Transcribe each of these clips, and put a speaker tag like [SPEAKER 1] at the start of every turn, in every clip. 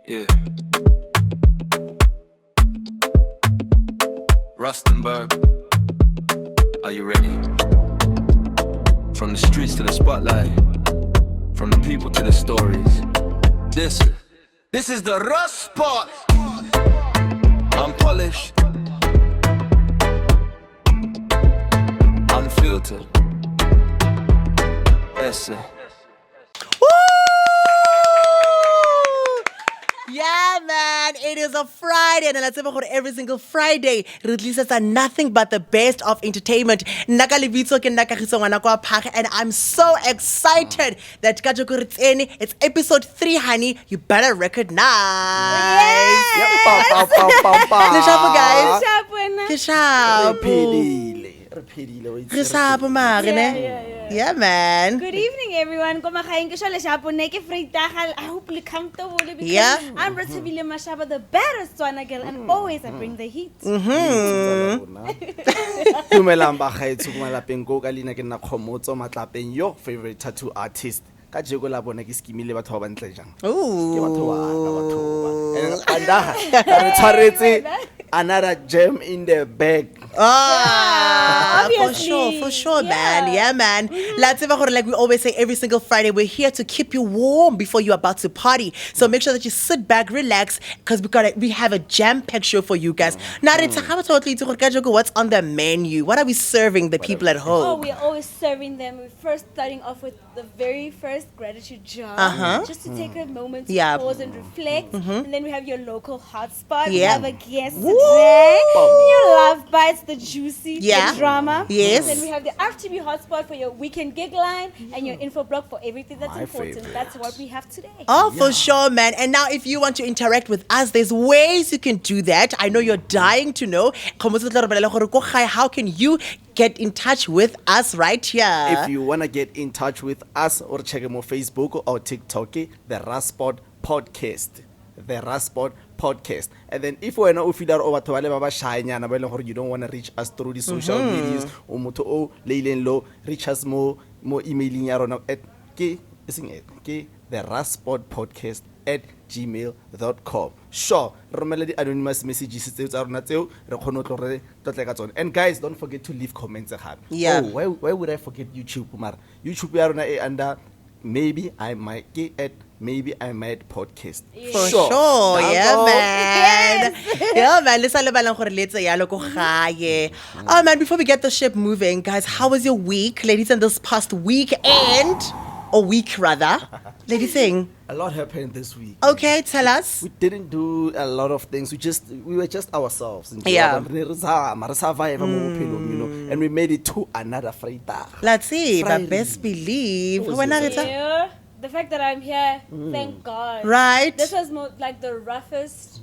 [SPEAKER 1] Yeah. Rustenburg, are you ready? From the streets to the spotlight, from the people to the stories. This is the Rust Spot. Unpolished, unfiltered. Essay.
[SPEAKER 2] Yeah, man, it is a Friday, and let's about every single Friday releases are nothing but the best of entertainment. And I'm so excited that it's episode 3, honey. You better recognize.
[SPEAKER 3] Yes!
[SPEAKER 2] Yeah, man.
[SPEAKER 3] Good evening, everyone. I hope you're comfortable because
[SPEAKER 2] Yeah.
[SPEAKER 3] I'm RTB Mashaba, the baddest one girl, and always I bring the heat.
[SPEAKER 4] Your favorite tattoo artist. Another gem in the bag.
[SPEAKER 2] For sure, man. Yeah, man. Like we always say every single Friday, we're here to keep you warm before you're about to party. So make sure that you sit back, relax, because we have a jam-packed show for you guys. Now, what's on the menu? What are we serving the people at home?
[SPEAKER 3] Oh, we're always serving them. We're first starting off with the very first gratitude jar, just to take a moment to pause and reflect. And then we have your local hotspot. We have a guest today. You love Bytes, the juicy, the drama.
[SPEAKER 2] Yes.
[SPEAKER 3] Then we have the RTB Hotspot for your weekend gig line and your info blog for everything that's important.
[SPEAKER 4] Favorite.
[SPEAKER 3] That's what we have today.
[SPEAKER 2] Oh, for sure, man. And now if you want to interact with us, there's ways you can do that. I know you're dying to know. How can you get in touch with us right here?
[SPEAKER 4] If you want to get in touch with us or check them on Facebook or TikTok, the Hotspot Podcast. The Hotspot Podcast. And then if we're not over to you don't want to reach us through the social medias or reach us more emailing at the Hotspot Podcast at gmail.com. Sure, remember the anonymous messages. And guys, don't forget to leave comments.
[SPEAKER 2] Yeah.
[SPEAKER 4] Oh, why would I forget YouTube? YouTube we are under maybe I might get at maybe I might podcast.
[SPEAKER 2] For sure, yeah, man. Yeah, man. Oh, man, before we get the ship moving, guys, how was your week, ladies, and this past weekend? Or week, rather. Lady Sing.
[SPEAKER 4] A lot happened this week.
[SPEAKER 2] Okay, tell us.
[SPEAKER 4] We didn't do a lot of things. We were just ourselves.
[SPEAKER 2] Yeah.
[SPEAKER 4] And we made it to another Friday.
[SPEAKER 2] Let's see, but
[SPEAKER 4] Friday.
[SPEAKER 2] best believe.
[SPEAKER 3] Yeah. The fact that I'm here, thank God.
[SPEAKER 2] Right.
[SPEAKER 3] This was like the roughest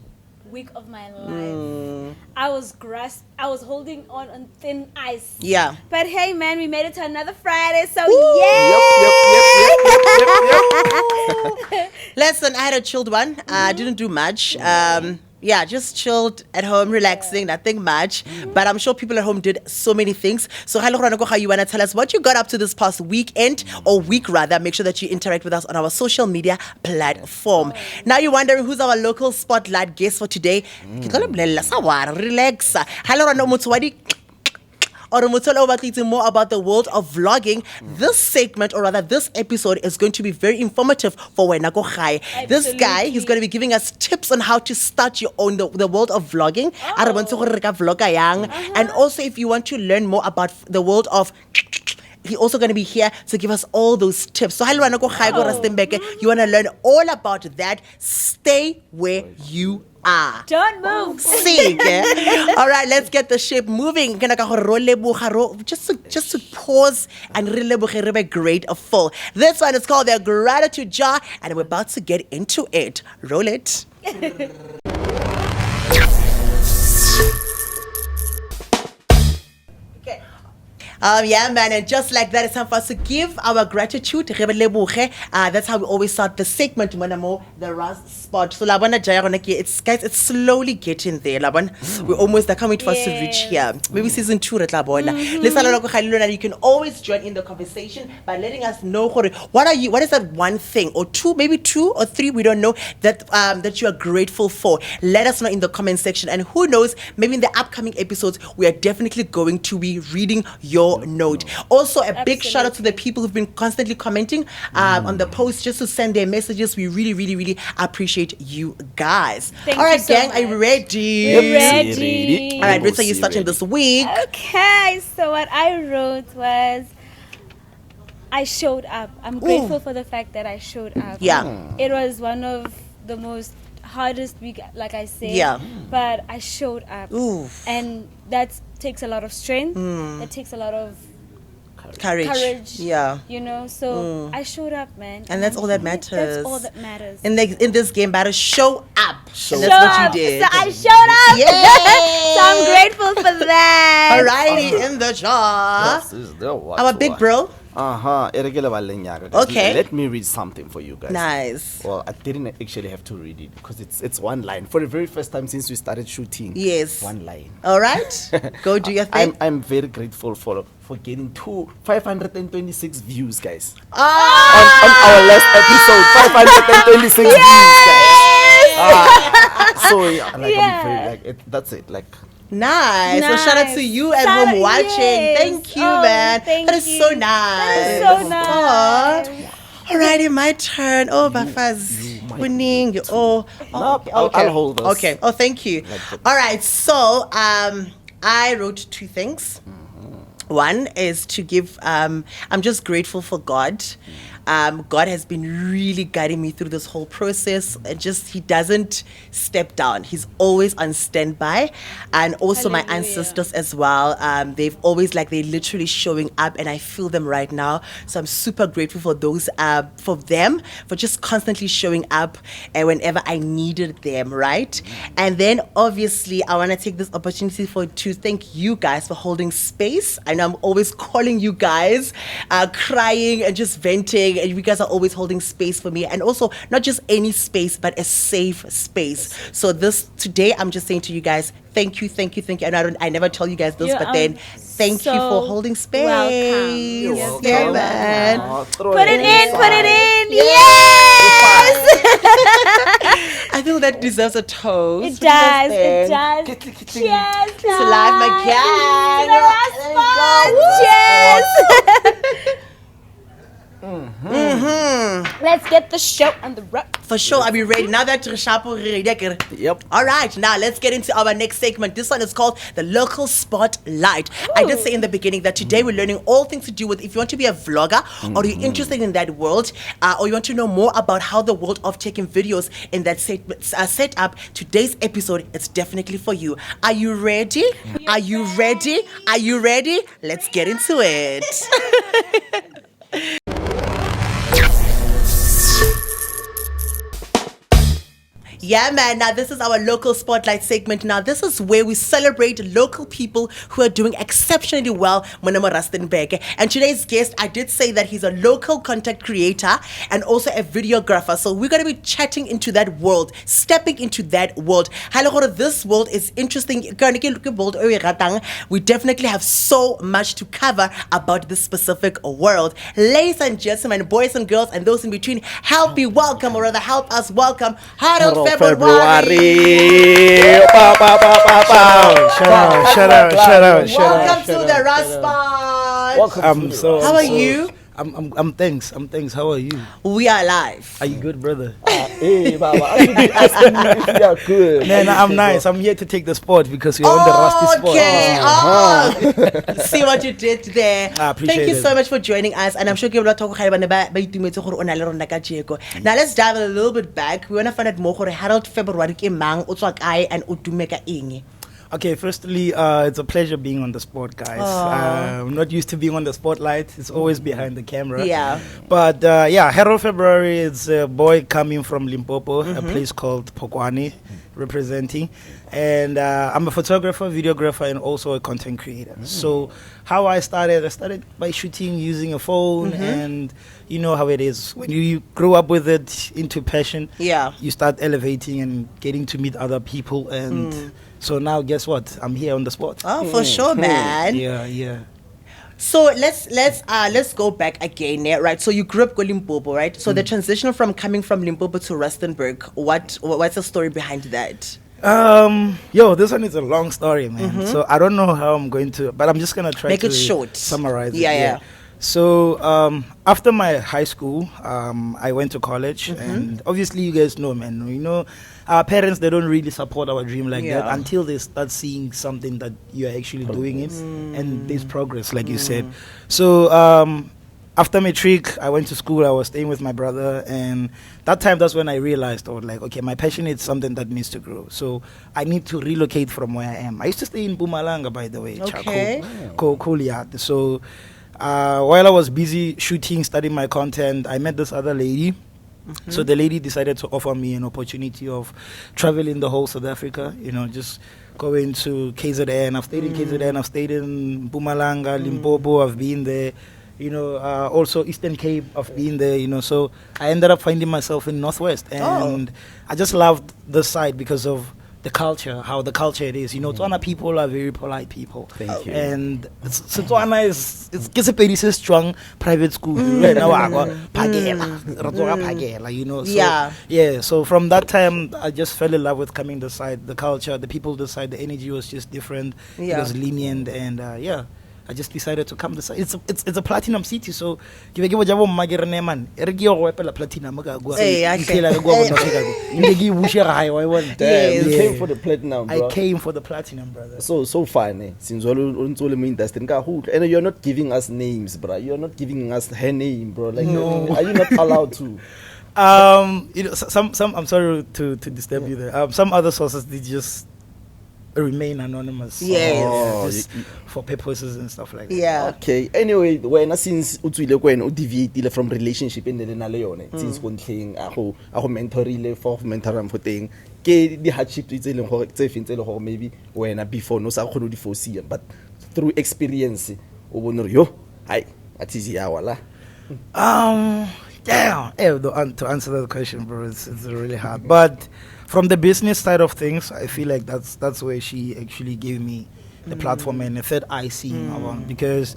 [SPEAKER 3] week of my life. I was holding on thin ice.
[SPEAKER 2] Yeah.
[SPEAKER 3] But hey, man, we made it to another Friday, so
[SPEAKER 4] Yep.
[SPEAKER 2] Listen, I had a chilled one. I didn't do much. Yeah, just chilled at home, relaxing, nothing much. But I'm sure people at home did so many things. So, hello, Ranoko, how you want to tell us what you got up to this past weekend, or week rather. Make sure that you interact with us on our social media platform. Now, you're wondering who's our local spotlight guest for today. Relax. Hello, Ranoko, or more about the world of vlogging. This segment, or rather this episode, is going to be very informative for Wenako Khai. This guy, he's going to be giving us tips on how to start your own, the world of vlogging. And also if you want to learn more about the world of... He's also going to be here to give us all those tips. So, hello, Rustenburg. You want to learn all about that? Stay where you are.
[SPEAKER 3] don't move.
[SPEAKER 2] Sick, eh? All right, let's get the ship moving. Just to pause and really be grateful. This one is called the gratitude jar, and we're about to get into it. Roll it. Yeah, man, and just like that, it's time for us to give our gratitude. That's how we always start the segment, Monamo, the Rust Spot. So, guys, it's slowly getting there. We're almost coming for us to reach here. Maybe season 2. You can always join in the conversation by letting us know what is that one thing or two, maybe 2 or 3, we don't know, that you are grateful for. Let us know in the comment section, and who knows, maybe in the upcoming episodes we are definitely going to be reading your note. Also, a big shout out to the people who've been constantly commenting on the post just to send their messages. We really, really, really appreciate you guys.
[SPEAKER 3] Thank
[SPEAKER 2] all right,
[SPEAKER 3] you so
[SPEAKER 2] gang,
[SPEAKER 3] much.
[SPEAKER 2] are you ready?
[SPEAKER 3] We're ready.
[SPEAKER 2] All right, Ritza, you're starting this week.
[SPEAKER 3] Okay, so what I wrote was, I showed up. I'm grateful for the fact that I showed up.
[SPEAKER 2] Yeah.
[SPEAKER 3] It was one of the most hardest week, like I said.
[SPEAKER 2] Yeah.
[SPEAKER 3] But I showed up.
[SPEAKER 2] Oof.
[SPEAKER 3] And that takes a lot of strength. That takes a lot of courage.
[SPEAKER 2] Yeah.
[SPEAKER 3] You know, so I showed up, man.
[SPEAKER 2] And that's all that matters.
[SPEAKER 3] That's all that matters.
[SPEAKER 2] In this game, better show up. And
[SPEAKER 3] Show
[SPEAKER 2] that's what
[SPEAKER 3] up.
[SPEAKER 2] you did.
[SPEAKER 3] So I showed up.
[SPEAKER 2] Yay!
[SPEAKER 3] So I'm grateful for that.
[SPEAKER 2] Alrighty, in the jar. Our big bro. Okay.
[SPEAKER 4] Let me read something for you guys.
[SPEAKER 2] Nice.
[SPEAKER 4] Well, I didn't actually have to read it because it's one line. For the very first time since we started shooting.
[SPEAKER 2] Yes.
[SPEAKER 4] One line.
[SPEAKER 2] All right. Go do your thing.
[SPEAKER 4] I'm very grateful for getting 526 views, guys.
[SPEAKER 2] Oh.
[SPEAKER 4] On our last episode, 526 views, guys. So yeah, I'm very that's it.
[SPEAKER 2] Nice. So shout out to you at
[SPEAKER 3] Shout
[SPEAKER 2] home
[SPEAKER 3] out,
[SPEAKER 2] watching.
[SPEAKER 3] yes.
[SPEAKER 2] Thank you,
[SPEAKER 3] Oh,
[SPEAKER 2] man.
[SPEAKER 3] thank
[SPEAKER 2] That is
[SPEAKER 3] you.
[SPEAKER 2] so nice.
[SPEAKER 3] That is so nice.
[SPEAKER 2] Alrighty, my turn. Oh, Bafaz. Winning. Oh, okay.
[SPEAKER 4] I'll hold this.
[SPEAKER 2] Okay. Oh, thank you. All right. So, I wrote 2 things. One is to give, I'm just grateful for God. God has been really guiding me through this whole process. He doesn't step down. He's always on standby. And also my
[SPEAKER 3] Hallelujah.
[SPEAKER 2] ancestors as well. They've always, they're literally showing up, and I feel them right now. So I'm super grateful for for them, for just constantly showing up whenever I needed them, right? And then obviously I want to take this opportunity to thank you guys for holding space. I know I'm always calling you guys, crying and just venting, and you guys are always holding space for me, and also not just any space, but a safe space. So today I'm just saying to you guys, thank you. And I never tell you guys this, but then thank you for holding space.
[SPEAKER 3] Welcome. You're
[SPEAKER 2] Yeah,
[SPEAKER 3] welcome.
[SPEAKER 2] man.
[SPEAKER 3] Put it in.
[SPEAKER 2] Yes.
[SPEAKER 3] Yes.
[SPEAKER 2] I feel that deserves a toast.
[SPEAKER 3] It does.
[SPEAKER 2] It
[SPEAKER 3] does. Cheers.
[SPEAKER 2] To live my gang.
[SPEAKER 3] To the last spot. Cheers. Let's get the show on the road.
[SPEAKER 2] For sure, I'll be ready. Now that Rishapo ready.
[SPEAKER 4] Yep.
[SPEAKER 2] All right, now let's get into our next segment. This one is called the Local Spotlight. I did say in the beginning that today we're learning all things to do with if you want to be a vlogger or you're interested in that world, or you want to know more about how the world of taking videos in that set up. Today's episode is definitely for you. Are you ready? Are you ready? Are you ready? Let's get into it. Yeah, man. Now, this is our local spotlight segment. Now, this is where we celebrate local people who are doing exceptionally well in Rustenburg. And today's guest, I did say that he's a local content creator and also a videographer. So we're going to be chatting into that world, stepping into that world. This world is interesting. We definitely have so much to cover about this specific world. Ladies and gentlemen, boys and girls, and those in between, help me welcome, or rather help us welcome, Harold February.
[SPEAKER 4] Shout out.
[SPEAKER 2] Welcome to the Rustburg.
[SPEAKER 4] Welcome.
[SPEAKER 2] How are you?
[SPEAKER 5] I'm thanks. How are you?
[SPEAKER 2] We are live.
[SPEAKER 5] Are you good, brother?
[SPEAKER 4] Hey, Baba. I should be asking you if you are good.
[SPEAKER 5] Man, I'm nice. I'm here to take the spot because we're on the rusty spot.
[SPEAKER 2] Okay. See what you did there.
[SPEAKER 5] I appreciate
[SPEAKER 2] Thank you
[SPEAKER 5] it.
[SPEAKER 2] so much for joining us. And I'm sure you will talk about Now let's dive a little bit back. We want to find out more about Harold February ke mang, o tswa kae, and o tume ka eng.
[SPEAKER 5] Okay, firstly, it's a pleasure being on the spot, guys. I'm not used to being on the spotlight. It's always behind the camera.
[SPEAKER 2] Yeah.
[SPEAKER 5] But Harold February is a boy coming from Limpopo, a place called Pokwani. representing. And I'm a photographer, videographer, and also a content creator. So how I started by shooting using a phone, and you know how it is. When you grow up with it into passion, you start elevating and getting to meet other people. And so now guess what? I'm here on the spot.
[SPEAKER 2] Oh, for sure, man.
[SPEAKER 5] Yeah.
[SPEAKER 2] So let's go back again, right? So you grew up in Limpopo, right? So the transition from coming from Limpopo to Rustenburg, what's the story behind that?
[SPEAKER 5] This one is a long story, man. So I don't know how I'm going to, but I'm just gonna try
[SPEAKER 2] Make
[SPEAKER 5] to
[SPEAKER 2] it short.
[SPEAKER 5] Summarize it.
[SPEAKER 2] Yeah.
[SPEAKER 5] So after my high school, I went to college, and obviously you guys know, man. You know, our parents, they don't really support our dream like that until they start seeing something that you're actually doing it, and there's progress, like you said. So after matric, I went to school. I was staying with my brother, and that's when I realized, okay, my passion is something that needs to grow. So I need to relocate from where I am. I used to stay in Mpumalanga, by the way.
[SPEAKER 2] Okay.
[SPEAKER 5] Chako. So while I was busy shooting, studying my content, I met this other lady. So the lady decided to offer me an opportunity of traveling the whole South Africa, just going to KZN. I've stayed in KZN, I've stayed in Mpumalanga, Limpopo, I've been there, also Eastern Cape, I've been there, so I ended up finding myself in Northwest. And I just loved the side because of the culture, how the culture it is. Tswana people are very polite people.
[SPEAKER 4] Thank you.
[SPEAKER 5] And Tswana it's a very strong private school. So from that time, I just fell in love with coming this side, the culture, the people this side, the energy was just different. It was lenient, and I just decided to come this side. It's a platinum city, so you came for
[SPEAKER 4] the platinum, bro.
[SPEAKER 5] I came for the platinum, brother.
[SPEAKER 4] So fine, since industry, and you're not giving us names, bro. You're not giving us her name, bro. Like,
[SPEAKER 5] no.
[SPEAKER 4] Are you not allowed to?
[SPEAKER 5] Some I'm sorry to disturb you there. Some other sources, they just remain anonymous.
[SPEAKER 2] Yes.
[SPEAKER 5] For purposes and stuff like that.
[SPEAKER 2] Yeah.
[SPEAKER 4] Okay. Anyway, when since utswile deviate from relationship in the leone, since kontleng a go mentorile for mentoram for thing, ke di hardship tse leng gore tse fintse le gore maybe wena before no sa khone di foresee, but through experience o bona yo hi at is ya wala.
[SPEAKER 5] To answer that question, bro, it's really hard. But from the business side of things, I feel like that's where she actually gave me the platform and the third eye seeing around. Because,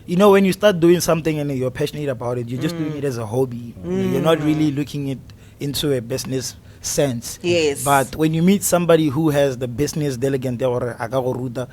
[SPEAKER 5] when you start doing something and you're passionate about it, you're just doing it as a hobby. You're not really looking it into a business sense.
[SPEAKER 2] Yes.
[SPEAKER 5] But when you meet somebody who has the business delegate or agagoruda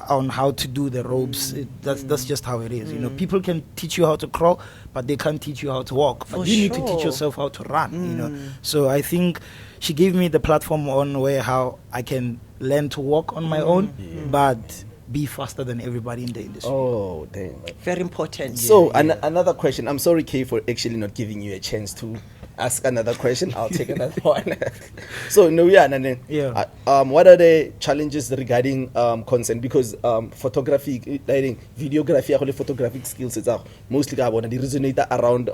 [SPEAKER 5] on how to do the ropes, that's just how it is. People can teach you how to crawl, but they can't teach you how to walk. But you need to teach yourself how to run. So I think she gave me the platform on where how I can learn to walk on my own, but be faster than everybody in the industry.
[SPEAKER 4] Oh, damn.
[SPEAKER 2] Very important.
[SPEAKER 4] So another question. I'm sorry, Kay, for actually not giving you a chance to ask another question. I'll take another one. So what are the challenges regarding consent? Because photography, lighting, videography, photographic skills is mostly they resonate around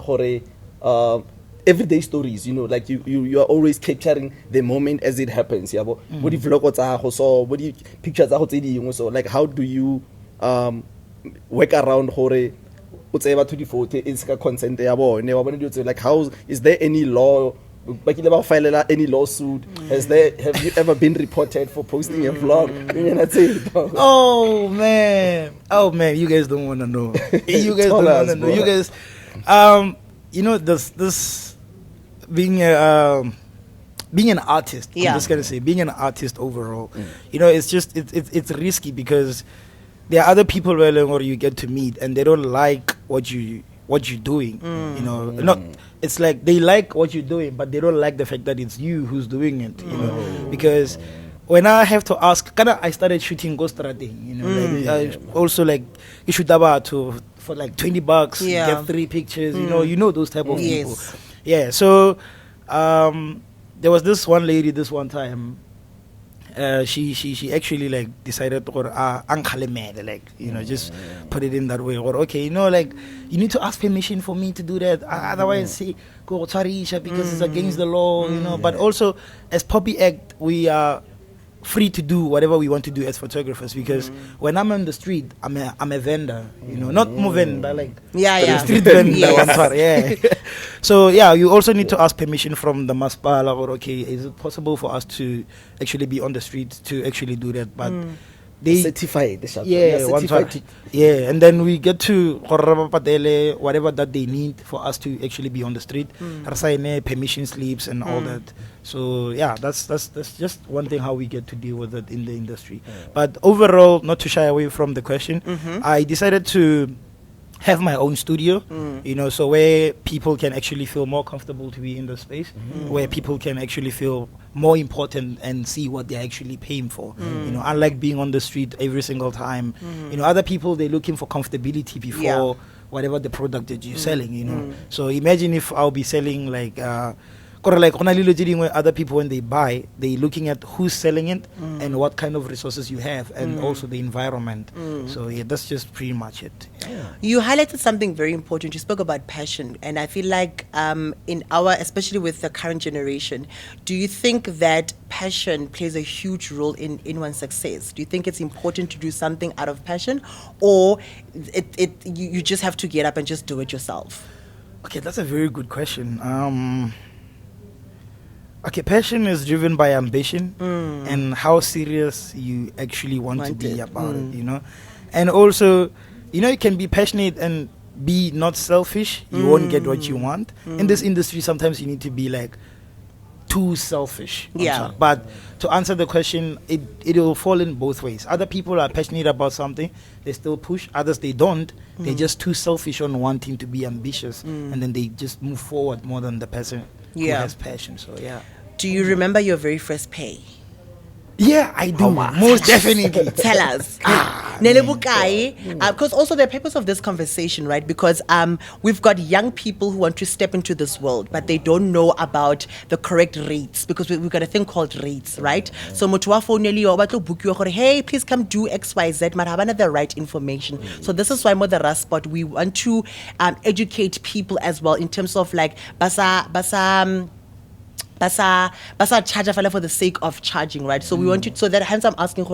[SPEAKER 4] everyday stories, like you are always capturing the moment as it happens. What the vlog so what the pictures so like how do you work around to the photo is consent like how is there any law? Any lawsuit? Have you ever been reported for posting a vlog? That's it.
[SPEAKER 5] Oh man, you guys don't want to know. You guys don't want to know. You guys, this being an artist. I'm just gonna say, being an artist overall, it's risky because there are other people where you get to meet and they don't like what you're doing. It's like they like what you're doing, but they don't like the fact that it's you who's doing it. Because when I have to ask, I started shooting ghost writing. Also like you shoot about for like $20, get 3 pictures. Those type of people. Yeah. So there was this one lady this one time. she actually like decided or like, you know, just put it in that way, or okay, you know, like you need to ask permission for me to do that, otherwise say go tsarisha because it's against the law, you know. But also as Poppy Act, we are free to do whatever we want to do as photographers, because when I'm on the street, I'm a vendor, you know, not more vendor, like street vendor. Yeah. So yeah, you also need to ask permission from the Maspala, or okay, is it possible for us to actually be on the street to actually do that? But they
[SPEAKER 4] certified.
[SPEAKER 5] And then we get to whatever that they need for us to actually be on the street, permission slips and all that. So yeah, that's just one thing how we get to deal with it in the industry. But overall, not to shy away from the question, I decided to have my own studio, you know, so where people can actually feel more comfortable to be in the space, where people can actually feel more important and see what they're actually paying for. You know, unlike being on the street every single time, you know, other people, they're looking for comfortability before whatever the product that you're selling, you know. So imagine if I'll be selling like other people, when they buy, they're looking at who's selling it and what kind of resources you have, and also the environment. So yeah, that's just pretty much it.
[SPEAKER 2] You highlighted something very important. You spoke about passion, and I feel like especially with the current generation, do you think that passion plays a huge role in one's success? Do you think it's important to do something out of passion, or you just have to get up and just do it yourself?
[SPEAKER 5] Okay, that's a very good question. Okay, passion is driven by ambition and how serious you actually want to be about it, you know. And also, you know, you can be passionate and be not selfish. You won't get what you want. In this industry, sometimes you need to be like too selfish. But to answer the question, it will fall in both ways. Other people are passionate about something, they still push. Others, they don't. They're just too selfish on wanting to be ambitious, and then they just move forward more than the person who has passion. So yeah.
[SPEAKER 2] Do you remember your very first pay?
[SPEAKER 5] Yeah, I do. Most definitely.
[SPEAKER 2] Tell us. Because also the purpose of this conversation, right? Because we've got young people who want to step into this world, but they don't know about the correct rates, because we've got a thing called rates, right? So hey, please come do XYZ, but have the right information. So this is why more the Hotspot, we want to educate people as well in terms of like basa charge for the sake of charging, right? So we want to, so that hence I'm asking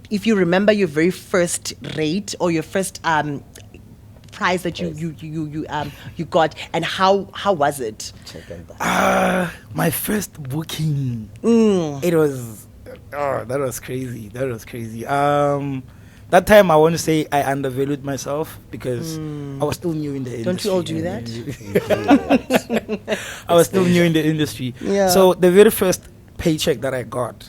[SPEAKER 2] if you remember your very first rate or your first prize that you got, and how was it?
[SPEAKER 5] My first booking, it was that was crazy. That time, I want to say I undervalued myself because I was still new in the industry.
[SPEAKER 2] Don't you all do that?
[SPEAKER 5] I was still new in the industry.
[SPEAKER 2] Yeah.
[SPEAKER 5] So the very first paycheck that I got,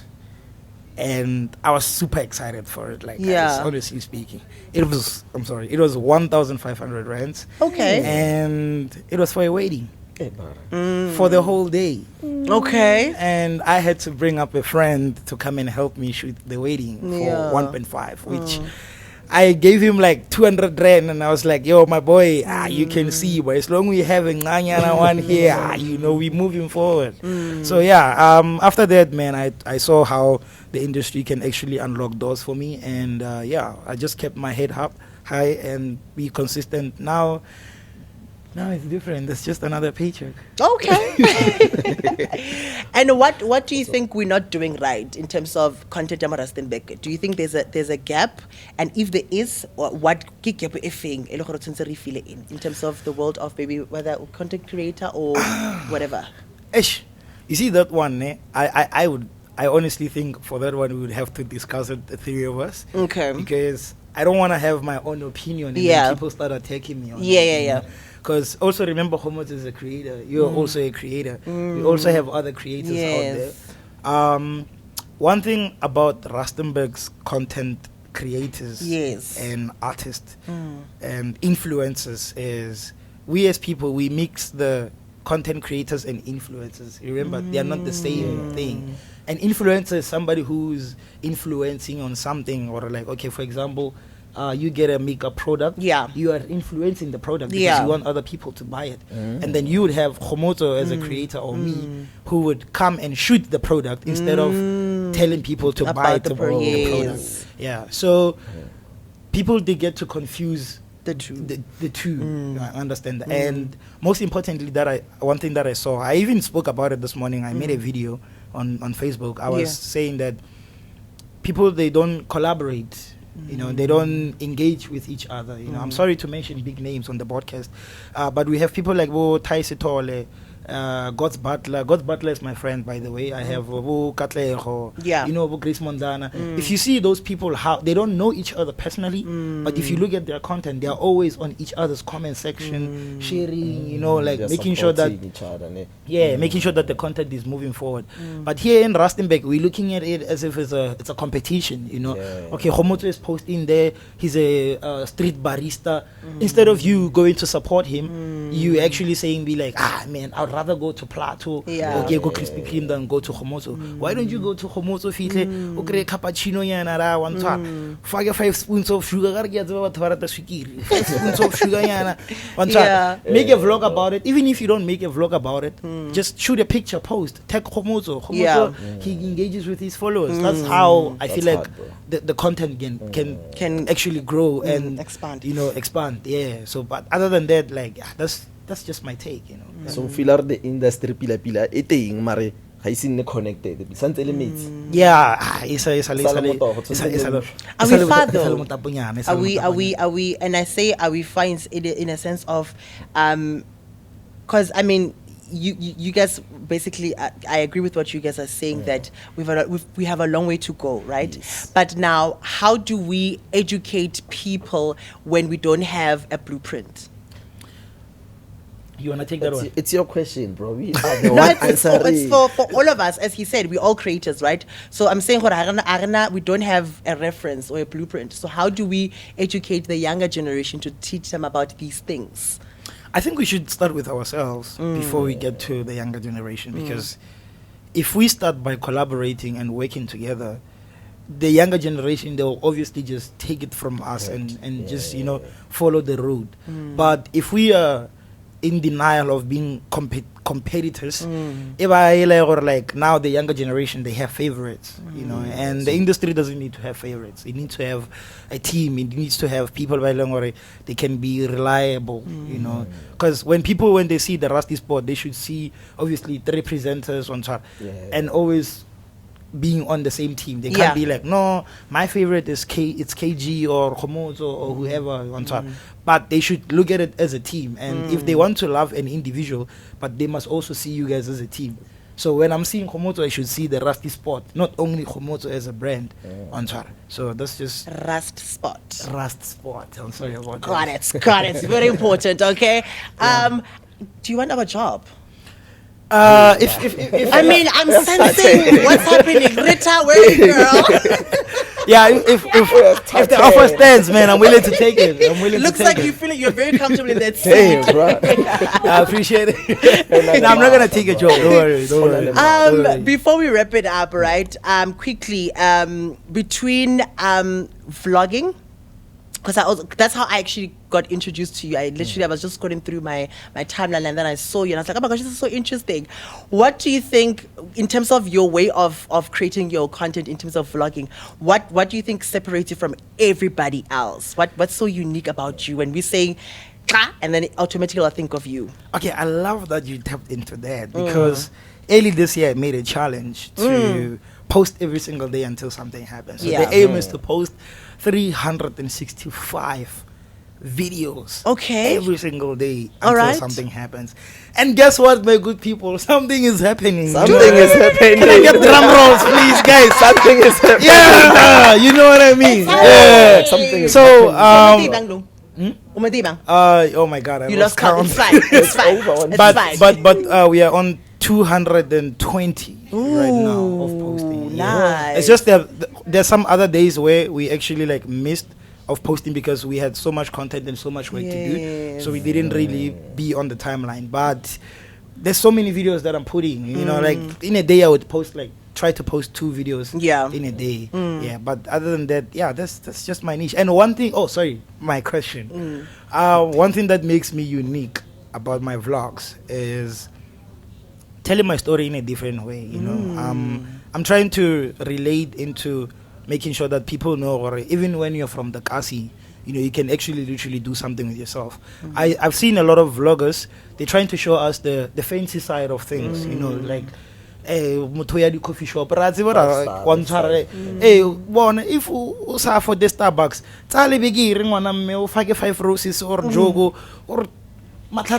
[SPEAKER 5] and I was super excited for it. Like, guys, honestly speaking, it was 1,500 rands.
[SPEAKER 2] Okay.
[SPEAKER 5] And it was for a wedding. For the whole day.
[SPEAKER 2] Okay.
[SPEAKER 5] And I had to bring up a friend to come and help me shoot the wedding for 1.5, which I gave him like 200 rand, and I was like, yo, my boy, you can see, but as long as we have a Nganyana one here, you know, we're moving forward. So yeah, after that, man, I saw how the industry can actually unlock doors for me, and I just kept my head up high and be consistent. Now it's different. It's just another paycheck. Okay.
[SPEAKER 2] And what do you think we're not doing right in terms of content at Rustenburg? Do you think there's a gap? And if there is, what gap in terms of the world of maybe whether content creator or whatever?
[SPEAKER 5] You see that one, I honestly think for that one we would have to discuss it, the three of us. Okay. Because I don't want to have my own opinion and then people start attacking me on it. Because also remember, Homos is a creator. You're also a creator. We also have other creators out there. One thing about Rustenburg's content creators and artists and influencers is we as people, we mix the content creators and influencers. Remember, they are not the same thing. An influencer is somebody who's influencing on something, or like, okay, for example, you get a makeup product, you are influencing the product because you want other people to buy it. And then you would have Khomoto as a creator, or me, who would come and shoot the product instead of telling people to buy
[SPEAKER 2] About the
[SPEAKER 5] the
[SPEAKER 2] yes.
[SPEAKER 5] product. Yeah. So people, they get to confuse
[SPEAKER 2] The two.
[SPEAKER 5] the two. I understand that. And most importantly, one thing that I saw, I even spoke about it this morning. I made a video on Facebook. I was saying that people, they don't collaborate. You know, they don't engage with each other. You know, I'm sorry to mention big names on the podcast, but we have people like Tai Sitole, God's Butler. God's Butler is my friend, by the way. I have Katleho, you know, Grace Mondana. If you see those people, how they don't know each other personally, but if you look at their content, they are always on each other's comment section, sharing, you know, like making sure that
[SPEAKER 4] each other,
[SPEAKER 5] making sure that the content is moving forward. But here in Rustenburg, we're looking at it as if it's a competition, you know. Okay, Homoto is posting there, he's a street barista. Instead of you going to support him, you actually saying, be like, man, I'd rather go to Plateau or go Krispy Kreme than go to Homoto. Why don't you go to Homoto, Fitle? Okay, cappuccino yana ra one time. 5 spoons of sugar. 5 spoons of sugar yana one time. Make a vlog about it. Even if you don't make a vlog about it, just shoot a picture, post, tag Homoto. He engages with his followers. That's how I feel like the content can actually grow and
[SPEAKER 2] expand.
[SPEAKER 5] You know, expand. Yeah. So, but other than that, like that's just my take. You know.
[SPEAKER 4] So feel the industry pila eting mare ha isine connected. Santse le metsi.
[SPEAKER 5] Yeah,
[SPEAKER 2] Are we far though? Are we? And I say are we far in a sense of, because I mean, you guys basically, I agree with what you guys are saying that we have a long way to go, right?
[SPEAKER 4] Yes.
[SPEAKER 2] But now, how do we educate people when we don't have a blueprint?
[SPEAKER 5] You wanna take that one?
[SPEAKER 4] It's your question, bro. We are the
[SPEAKER 2] No,
[SPEAKER 4] one
[SPEAKER 2] it's for all of us. As he said, we're all creators, right? So I'm saying, we don't have a reference or a blueprint. So how do we educate the younger generation to teach them about these things?
[SPEAKER 5] I think we should start with ourselves before we get to the younger generation, because if we start by collaborating and working together, the younger generation, they'll obviously just take it from us and just, you know, follow the road. But if we are in denial of being competitors, if I like now the younger generation, they have favorites, you know, and the industry doesn't need to have favorites. It needs to have a team. It needs to have people they can be reliable, you know, because when they see the Rusty Sport, they should see obviously 3 presenters on top and always being on the same team. They can't be like, no, my favorite is it's KG or Komodo or whoever on top. But they should look at it as a team. And if they want to love an individual, but they must also see you guys as a team. So when I'm seeing Komodo, I should see the Rusty Spot, not only Komodo as a brand on top. So that's just
[SPEAKER 2] Rust Spot.
[SPEAKER 5] Rust Spot. I'm sorry about
[SPEAKER 2] Got
[SPEAKER 5] that.
[SPEAKER 2] it. Got it. Very important. Okay. Do you want our job?
[SPEAKER 5] If
[SPEAKER 2] I mean, I'm sensing what's happening. Rita, where are you, girl?
[SPEAKER 5] yeah, if the offer stands, man, I'm willing to take it.
[SPEAKER 2] Looks like you're very comfortable in that seat.
[SPEAKER 4] Hey, bro.
[SPEAKER 5] I appreciate it. No, I'm not gonna take a joke. Don't worry.
[SPEAKER 2] Before we wrap it up, right? Quickly, between vlogging, because that's how I actually got introduced to you. I was just going through my timeline, and then I saw you, and I was like, oh my gosh, this is so interesting. What do you think, in terms of your way of creating your content, in terms of vlogging, what do you think separates you from everybody else? What's so unique about you when we say, and then automatically I'll think of you?
[SPEAKER 5] Okay, I love that you tapped into that, because early this year I made a challenge to post every single day until something happens. So the aim is to post 365 videos every single day until something happens. And guess what, my good people? Something is happening.
[SPEAKER 4] Something is happening.
[SPEAKER 5] Can I get drum rolls, please, guys?
[SPEAKER 4] Something is happening.
[SPEAKER 5] Yeah, you know what I mean. Yeah,
[SPEAKER 4] something is
[SPEAKER 5] so
[SPEAKER 2] oh
[SPEAKER 5] my God, I
[SPEAKER 2] you lost
[SPEAKER 5] count.
[SPEAKER 2] It's fine. It's fine.
[SPEAKER 5] But we are on 220 right now of posting.
[SPEAKER 2] Nice.
[SPEAKER 5] It's just that there's some other days where we actually like missed of posting because we had so much content and so much work to do, so we didn't really be on the timeline. But there's so many videos that I'm putting, you know, like in a day I would post try to post 2 videos in a day. But other than that, that's just my niche. And one thing, my question. One thing that makes me unique about my vlogs is telling my story in a different way, you know. I'm trying to relate into making sure that people know, or even when you're from the Kasi, you know, you can actually literally do something with yourself. I've seen a lot of vloggers, they're trying to show us the fancy side of things, you know, like motho ya di coffee shop ra tseba ra kontshare if o sa for the Starbucks tsa le beke re ngwana mme o fake 5 roses or jogo or
[SPEAKER 2] what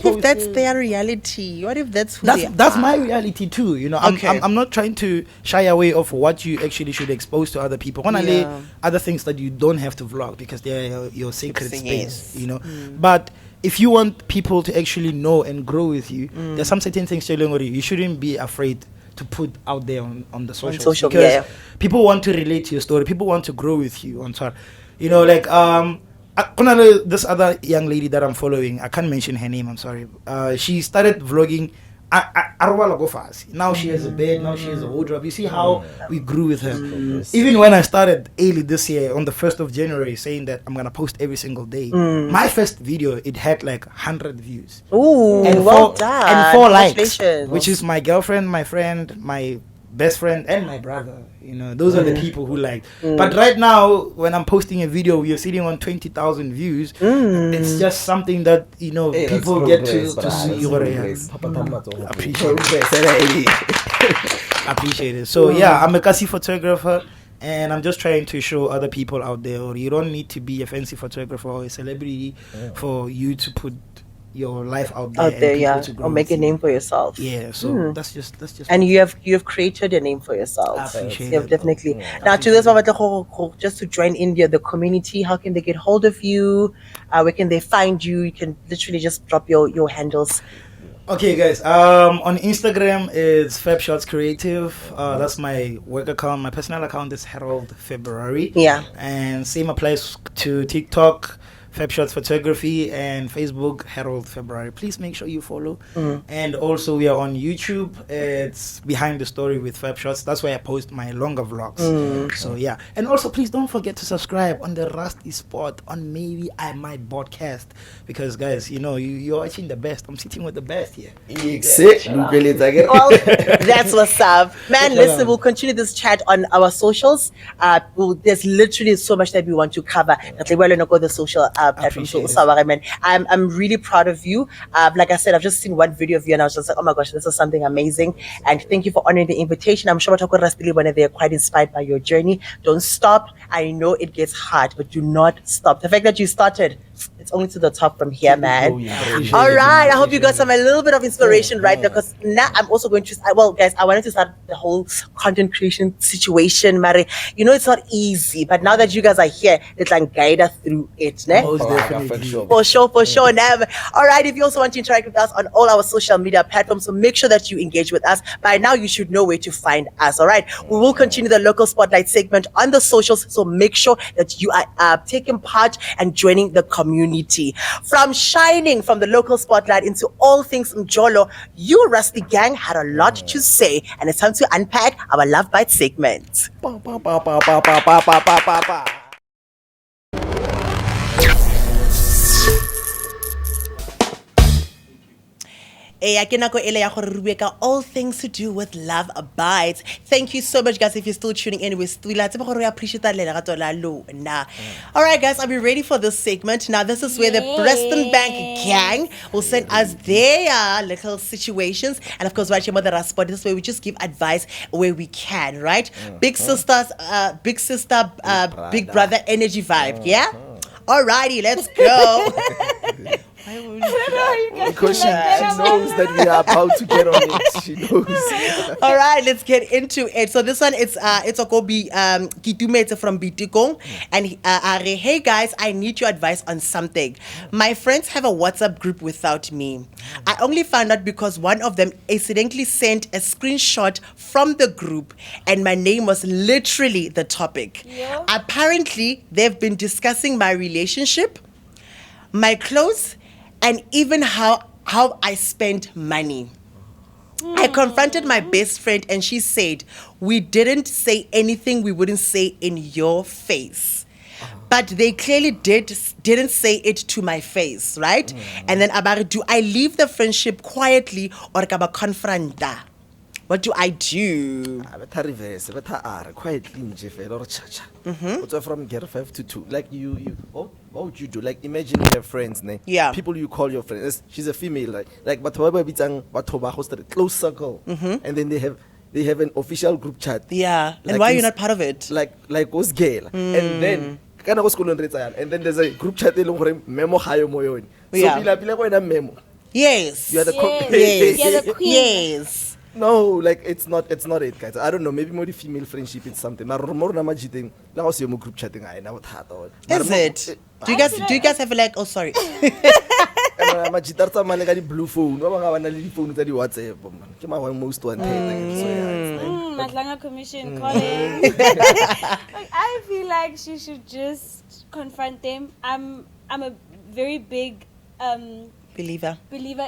[SPEAKER 2] if that's their reality? What if that's who they
[SPEAKER 5] that's
[SPEAKER 2] are?
[SPEAKER 5] my reality too, you know. I'm not trying to shy away of what you actually should expose to other people. Other things that you don't have to vlog because they're your sacred space, you know. But if you want people to actually know and grow with you, there's some certain things you shouldn't be afraid to put out there on the socials, because people want to relate to your story, people want to grow with you on Twitter, you know. Like this other young lady that I'm following, I can't mention her name, I'm sorry. She started vlogging. Now she has a bed, now she has a wardrobe. You see how we grew with her. Even when I started early this year on the 1st of January saying that I'm gonna post every single day, my first video, it had like 100 views.
[SPEAKER 2] Ooh,
[SPEAKER 5] and
[SPEAKER 2] well done.
[SPEAKER 5] And 4 likes, which is my girlfriend, my friend, my best friend, and my brother. You know, those are the people who like. But right now, when I'm posting a video, we are sitting on 20,000 views. It's just something that, you know, people get to see. Appreciate it. So yeah, I'm a Kasi photographer, and I'm just trying to show other people out there, or you don't need to be a fancy photographer or a celebrity for you to put your life out there,
[SPEAKER 2] or make a name for yourself.
[SPEAKER 5] So that's just
[SPEAKER 2] and you have created a name for yourself.
[SPEAKER 5] I appreciate
[SPEAKER 2] it. Definitely. Now to this, just to join in the community, how can they get hold of you? Where can they find you? You can literally just drop your handles.
[SPEAKER 5] Okay, guys. On Instagram, it's FabShots Creative. That's my work account. My personal account is Harold February.
[SPEAKER 2] Yeah.
[SPEAKER 5] And same applies to TikTok, FabShots Photography, and Facebook, Harold February. Please make sure you follow. And also we are on YouTube. It's Behind the Story with FabShots. That's where I post my longer vlogs. So yeah. And also please don't forget to subscribe on the Rusty Spot on Maybe I Might Broadcast, because guys, you know, you're watching the best. I'm sitting with the best here.
[SPEAKER 2] Well, that's what's up, man. Listen, we'll continue this chat on our socials. There's literally so much that we want to cover. The social platform. So, I'm really proud of you. Like I said, I've just seen one video of you and I was just like, oh my gosh, this is something amazing. And thank you for honoring the invitation. I'm sure they're quite inspired by your journey. Don't stop. I know it gets hard, but do not stop. The fact that you started, it's only to the top from here, man. All right. I hope you got a little bit of inspiration right now, because now I'm also going to, guys, I wanted to start the whole content creation situation, Mari. You know, it's not easy, but now that you guys are here, it's like guide us through it. Ne? For sure. Never. All right. If you also want to interact with us on all our social media platforms, so make sure that you engage with us. By now, you should know where to find us. All right. We will continue the local spotlight segment on the socials, so make sure that you are taking part and joining the community. From shining from the local spotlight into all things Mjolo, you Rusty Gang had a lot to say, and it's time to unpack our Love Bytes segment. All things to do with Love Bytes. Thank you so much, guys. If you're still tuning in, we appreciate that. All right, guys, are we ready for this segment? Now, this is where the Rustenburg gang will send us their little situations, and of course, right here, Mother Spot. This is where we just give advice where we can, right? Big sister, big brother energy vibe. Yeah. Alrighty, let's go.
[SPEAKER 4] Because she knows that we are about to get on it. She knows.
[SPEAKER 2] All right, let's get into it. So this one, it's a Kobe Kitumete from Bitikong, and hey guys, I need your advice on something. My friends have a WhatsApp group without me. I only found out because one of them accidentally sent a screenshot from the group, and my name was literally the topic. Yeah. Apparently, they've been discussing my relationship, my clothes, and even how I spend money. I confronted my best friend and she said, we didn't say anything we wouldn't say in your face. but they clearly didn't say it to my face, right? And then about do I leave the friendship quietly or kaba confronta? What do I do?
[SPEAKER 4] Better reverse, better R, quietly nje fela or cha-cha. What's from get 5 to 2? Like you what would you do? Like imagine you have friends, ne?
[SPEAKER 2] Yeah.
[SPEAKER 4] People you call your friends. She's a female, like but whoever bitang batho ba hosted close circle. And then they have an official group chat.
[SPEAKER 2] Yeah.
[SPEAKER 4] Like
[SPEAKER 2] and why are you not part of it?
[SPEAKER 4] Like who's girl. And then kana go school and then there's a group chat e leng gore memo hayo mo yone. So
[SPEAKER 2] Yeah.
[SPEAKER 4] pila go ena memo.
[SPEAKER 2] Yes.
[SPEAKER 4] You are the
[SPEAKER 3] Yes. You're the queen.
[SPEAKER 2] Yes.
[SPEAKER 4] No, like it's not it, guys. I don't know. Maybe more the female friendship it's something. More na majiting. La go se mo group chatting I na bothata.
[SPEAKER 2] Is it? Do you guys have like oh sorry.
[SPEAKER 4] Majita tsa mane ka di blue phone. Ba banga bana le di phone tsa di WhatsApp man. Ke ma most one thing. So yeah, it's like
[SPEAKER 3] Matlanga Commission calling. Like, I feel like she should just confront them. I'm a very big believer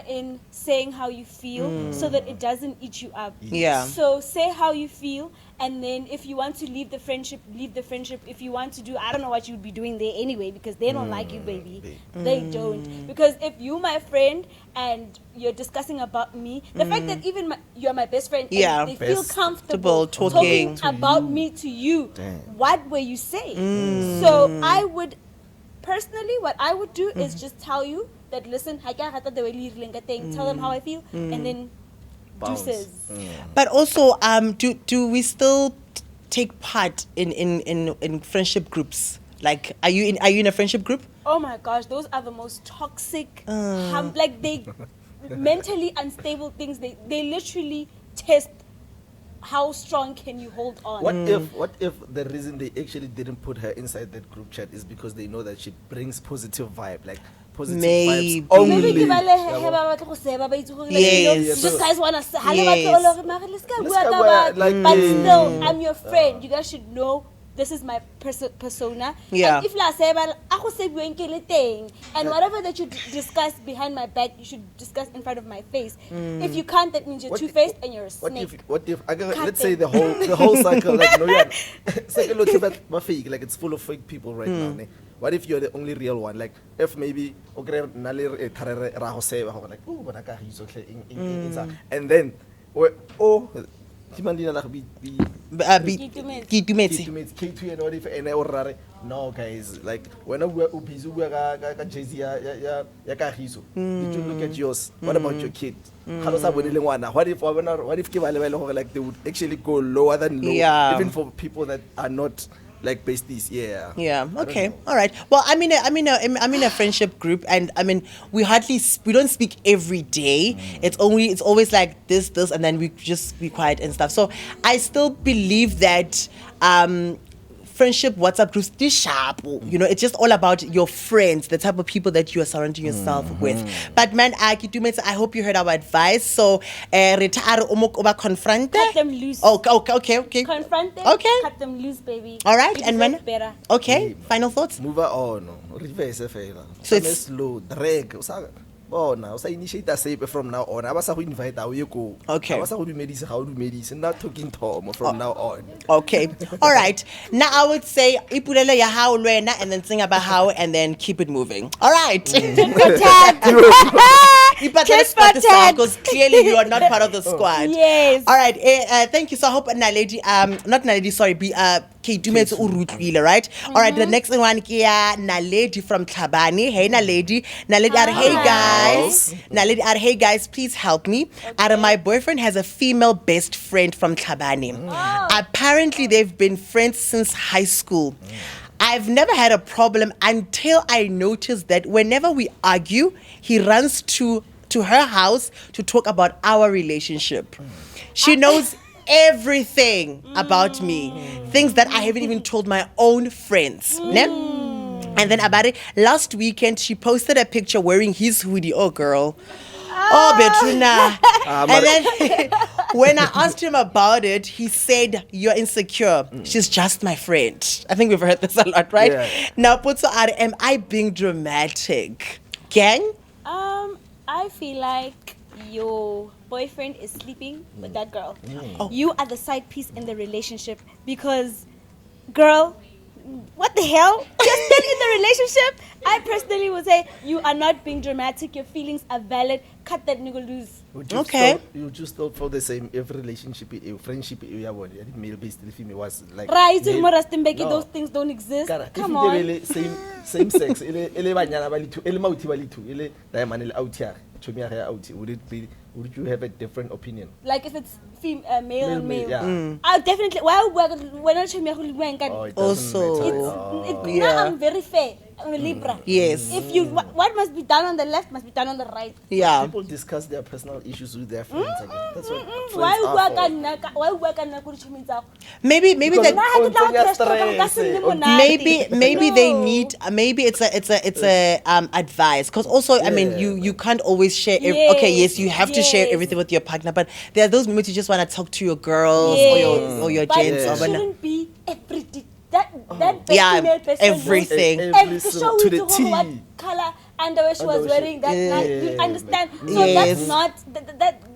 [SPEAKER 3] in saying how you feel so that it doesn't eat you up.
[SPEAKER 2] Yeah.
[SPEAKER 3] So say how you feel, and then if you want to leave the friendship, leave the friendship. If you want to do, I don't know what you would be doing there anyway, because they don't like you, baby. They don't. Because if you my friend and you're discussing about me, the fact that even you're my best friend, and they feel comfortable talking about me to you, what were you saying? So I would personally, what I would do is just tell you that listen, tell them how I feel, and then deuces.
[SPEAKER 2] But also, do we still take part in friendship groups? Like, are you in a friendship group?
[SPEAKER 3] Oh my gosh, those are the most toxic, like they mentally unstable things. They literally test how strong can you hold on.
[SPEAKER 4] What if the reason they actually didn't put her inside that group chat is because they know that she brings positive vibe, like positive vibes only.
[SPEAKER 3] Maybe
[SPEAKER 2] Yes.
[SPEAKER 3] these guys wanna say,
[SPEAKER 2] Yes.
[SPEAKER 3] but still, I'm your friend. You guys should know this is my persona.
[SPEAKER 2] Yeah.
[SPEAKER 3] And if la say ako say bueng ke le teng, and whatever that you discuss behind my back, you should discuss in front of my face. If you can't, that means you're two-faced and you're a snake.
[SPEAKER 4] What if let's say the whole cycle, like no, yeah, cycle fake, like it's full of fake people right now. Ne? What if you're the only real one? Like if maybe okay, like and then K2 and what if no guys, like when we're busy we Jay-Z look at yours. What about your kid? What if like they would actually go lower than low, even for people that are not like besties?
[SPEAKER 2] Yeah. Okay. All right. Well, I'm in a friendship group, and I mean we don't speak every day. It's always like this, and then we just be quiet and stuff. So I still believe that friendship WhatsApp groups this sharp. You know, it's just all about your friends, the type of people that you are surrounding yourself with. But man, I hope you heard our advice. So confront
[SPEAKER 3] Cut them loose.
[SPEAKER 2] Okay.
[SPEAKER 3] Confront them.
[SPEAKER 2] Okay.
[SPEAKER 3] Cut them loose, baby.
[SPEAKER 2] All right.
[SPEAKER 3] You
[SPEAKER 2] And when
[SPEAKER 3] deserve better.
[SPEAKER 2] okay, final thoughts.
[SPEAKER 4] Move on. Reverse fela.
[SPEAKER 2] So
[SPEAKER 4] So
[SPEAKER 2] it's-
[SPEAKER 4] slow, drag. Now initiate a save from now on. I invite our go.
[SPEAKER 2] Okay.
[SPEAKER 4] I was medicine, not talking Tom from now on.
[SPEAKER 2] Okay. All right. Now I would say ipulele ya how lwena and then sing about how and then keep it moving. All right. Because clearly you are not part of the squad.
[SPEAKER 3] Yes.
[SPEAKER 2] All right. Thank you. So I hope Naledi, sorry, be K2 urutlile, right? All right. The next one kia Naledi from Tlhabane. Hey Naledi. Naledi are hey guys. Naledi are hey guys, please help me. My boyfriend has a female best friend from Tlhabane. Apparently they've been friends since high school. I've never had a problem until I noticed that whenever we argue, he runs to her house to talk about our relationship. She knows everything about me, things that I haven't even told my own friends. Ne? And then about it, last weekend, she posted a picture wearing his hoodie. Oh, girl. Oh, Betruna. And then when I asked him about it, he said, you're insecure. She's just my friend. I think we've heard this a lot, right?
[SPEAKER 4] Yeah.
[SPEAKER 2] Now, Putso, am I being dramatic? Gang?
[SPEAKER 3] I feel like your boyfriend is sleeping with that girl. You are the side piece in the relationship because, girl, what the hell? You're still in the relationship. I personally would say you are not being dramatic. Your feelings are valid. Cut that nigga loose.
[SPEAKER 4] You just still feel the same if relationship, if friendship, male based, the female was like.
[SPEAKER 3] Right, Rustenburg, those things don't exist. Come on.
[SPEAKER 4] Same sex. Would you have a different opinion?
[SPEAKER 3] Like if it's male and male.
[SPEAKER 4] Yeah.
[SPEAKER 3] I definitely. Why when I
[SPEAKER 2] Also,
[SPEAKER 3] now I'm very fair. I'm a Libra.
[SPEAKER 2] Yes.
[SPEAKER 3] If you what must be done on the left must be done on the right.
[SPEAKER 2] Yeah.
[SPEAKER 4] People discuss their personal issues with their friends. Again. That's what friends
[SPEAKER 3] Why
[SPEAKER 4] are
[SPEAKER 3] work on
[SPEAKER 2] Maybe
[SPEAKER 4] Because
[SPEAKER 2] they need maybe it's a advice, because also I mean you can't always share okay, yes, you have to share everything with your partner, but there are those moments you just want to talk to your girls or your
[SPEAKER 3] but
[SPEAKER 2] gents
[SPEAKER 3] it shouldn't be everything. That
[SPEAKER 2] everything
[SPEAKER 3] to show
[SPEAKER 4] to
[SPEAKER 3] you
[SPEAKER 4] the T.
[SPEAKER 3] what color underwear she was wearing that night. You understand? So
[SPEAKER 2] Yes.
[SPEAKER 3] that's not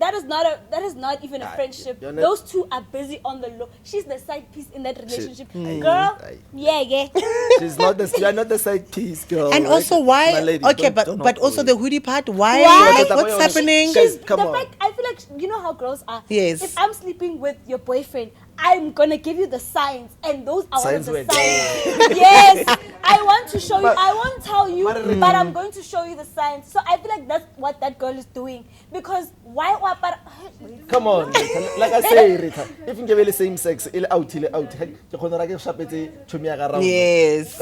[SPEAKER 3] that is not even a friendship. Those two are busy on the low. She's the side piece in that relationship. Girl, yeah.
[SPEAKER 4] You are not the side piece, girl.
[SPEAKER 2] and
[SPEAKER 4] Like,
[SPEAKER 2] also why
[SPEAKER 4] my lady,
[SPEAKER 2] okay
[SPEAKER 4] don't
[SPEAKER 2] but
[SPEAKER 4] hold
[SPEAKER 2] also
[SPEAKER 4] it.
[SPEAKER 2] the hoodie part, why?
[SPEAKER 3] Why?
[SPEAKER 2] What's happening?
[SPEAKER 4] Guys,
[SPEAKER 3] The
[SPEAKER 4] come on.
[SPEAKER 3] fact, I feel like you know how girls are.
[SPEAKER 2] Yes.
[SPEAKER 3] If I'm sleeping with your boyfriend, I'm gonna give you the signs, and those are
[SPEAKER 4] Signs
[SPEAKER 3] one
[SPEAKER 4] were
[SPEAKER 3] of the signs. Yes, I want to show you. I won't tell you, but I'm going to show you the signs. So I feel like that's what that girl is doing. Because why?
[SPEAKER 4] Come on, Rita. Like I say, Rita, if you give the same sex, il out. You can rake shapetse chumi ya ga rawo.
[SPEAKER 2] Yes.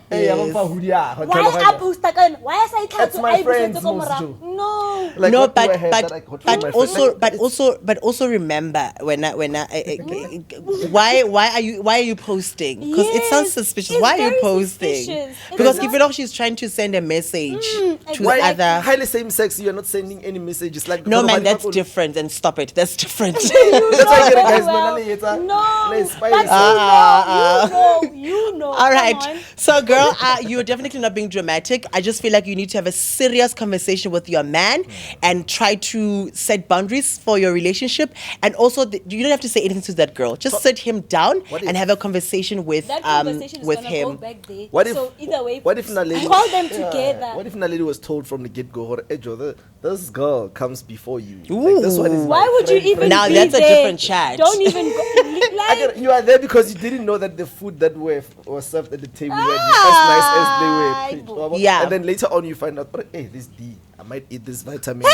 [SPEAKER 4] Hey, I'm for hoodie.
[SPEAKER 3] Why up ustakan? Why is I
[SPEAKER 4] That's my friends,
[SPEAKER 3] No.
[SPEAKER 4] Like,
[SPEAKER 2] No,
[SPEAKER 4] what do I have that I got from my friend?
[SPEAKER 2] but also remember when I why are you posting? Because it sounds suspicious.
[SPEAKER 3] It's
[SPEAKER 2] Why are you
[SPEAKER 3] very
[SPEAKER 2] posting?
[SPEAKER 3] suspicious.
[SPEAKER 2] Because
[SPEAKER 3] It's
[SPEAKER 2] if you know she's trying to send a message to
[SPEAKER 3] exactly.
[SPEAKER 2] other.
[SPEAKER 4] Highly same sex, you are not sending any messages. Like
[SPEAKER 2] No man, that's different. And stop it. That's different.
[SPEAKER 4] That's why I get it, guys.
[SPEAKER 3] No,
[SPEAKER 4] Let's
[SPEAKER 3] but you know.
[SPEAKER 2] All right.
[SPEAKER 3] Come on.
[SPEAKER 2] So, girl, you're definitely not being dramatic. I just feel like you need to have a serious conversation with your man and try to set boundaries for your relationship. And also, you don't have to say anything to that girl. Just sit him down and have a conversation with
[SPEAKER 3] That conversation is
[SPEAKER 2] with
[SPEAKER 3] gonna
[SPEAKER 2] him.
[SPEAKER 3] go back there.
[SPEAKER 4] What if?
[SPEAKER 3] So either way,
[SPEAKER 4] What if Naledi?
[SPEAKER 3] call them together.
[SPEAKER 4] What if Naledi was told from the get-go, Ejo, this girl comes before you. Like, this one is
[SPEAKER 3] Why
[SPEAKER 4] my
[SPEAKER 3] would you
[SPEAKER 4] friend,
[SPEAKER 3] even
[SPEAKER 2] Now
[SPEAKER 3] be
[SPEAKER 2] that's a
[SPEAKER 3] there?
[SPEAKER 2] different chat.
[SPEAKER 3] Don't even go.
[SPEAKER 4] You are there because you didn't know that the food that was served at the table were as nice as they were.
[SPEAKER 2] Yeah.
[SPEAKER 4] And then later on you find out, hey, this D, I might eat this vitamin.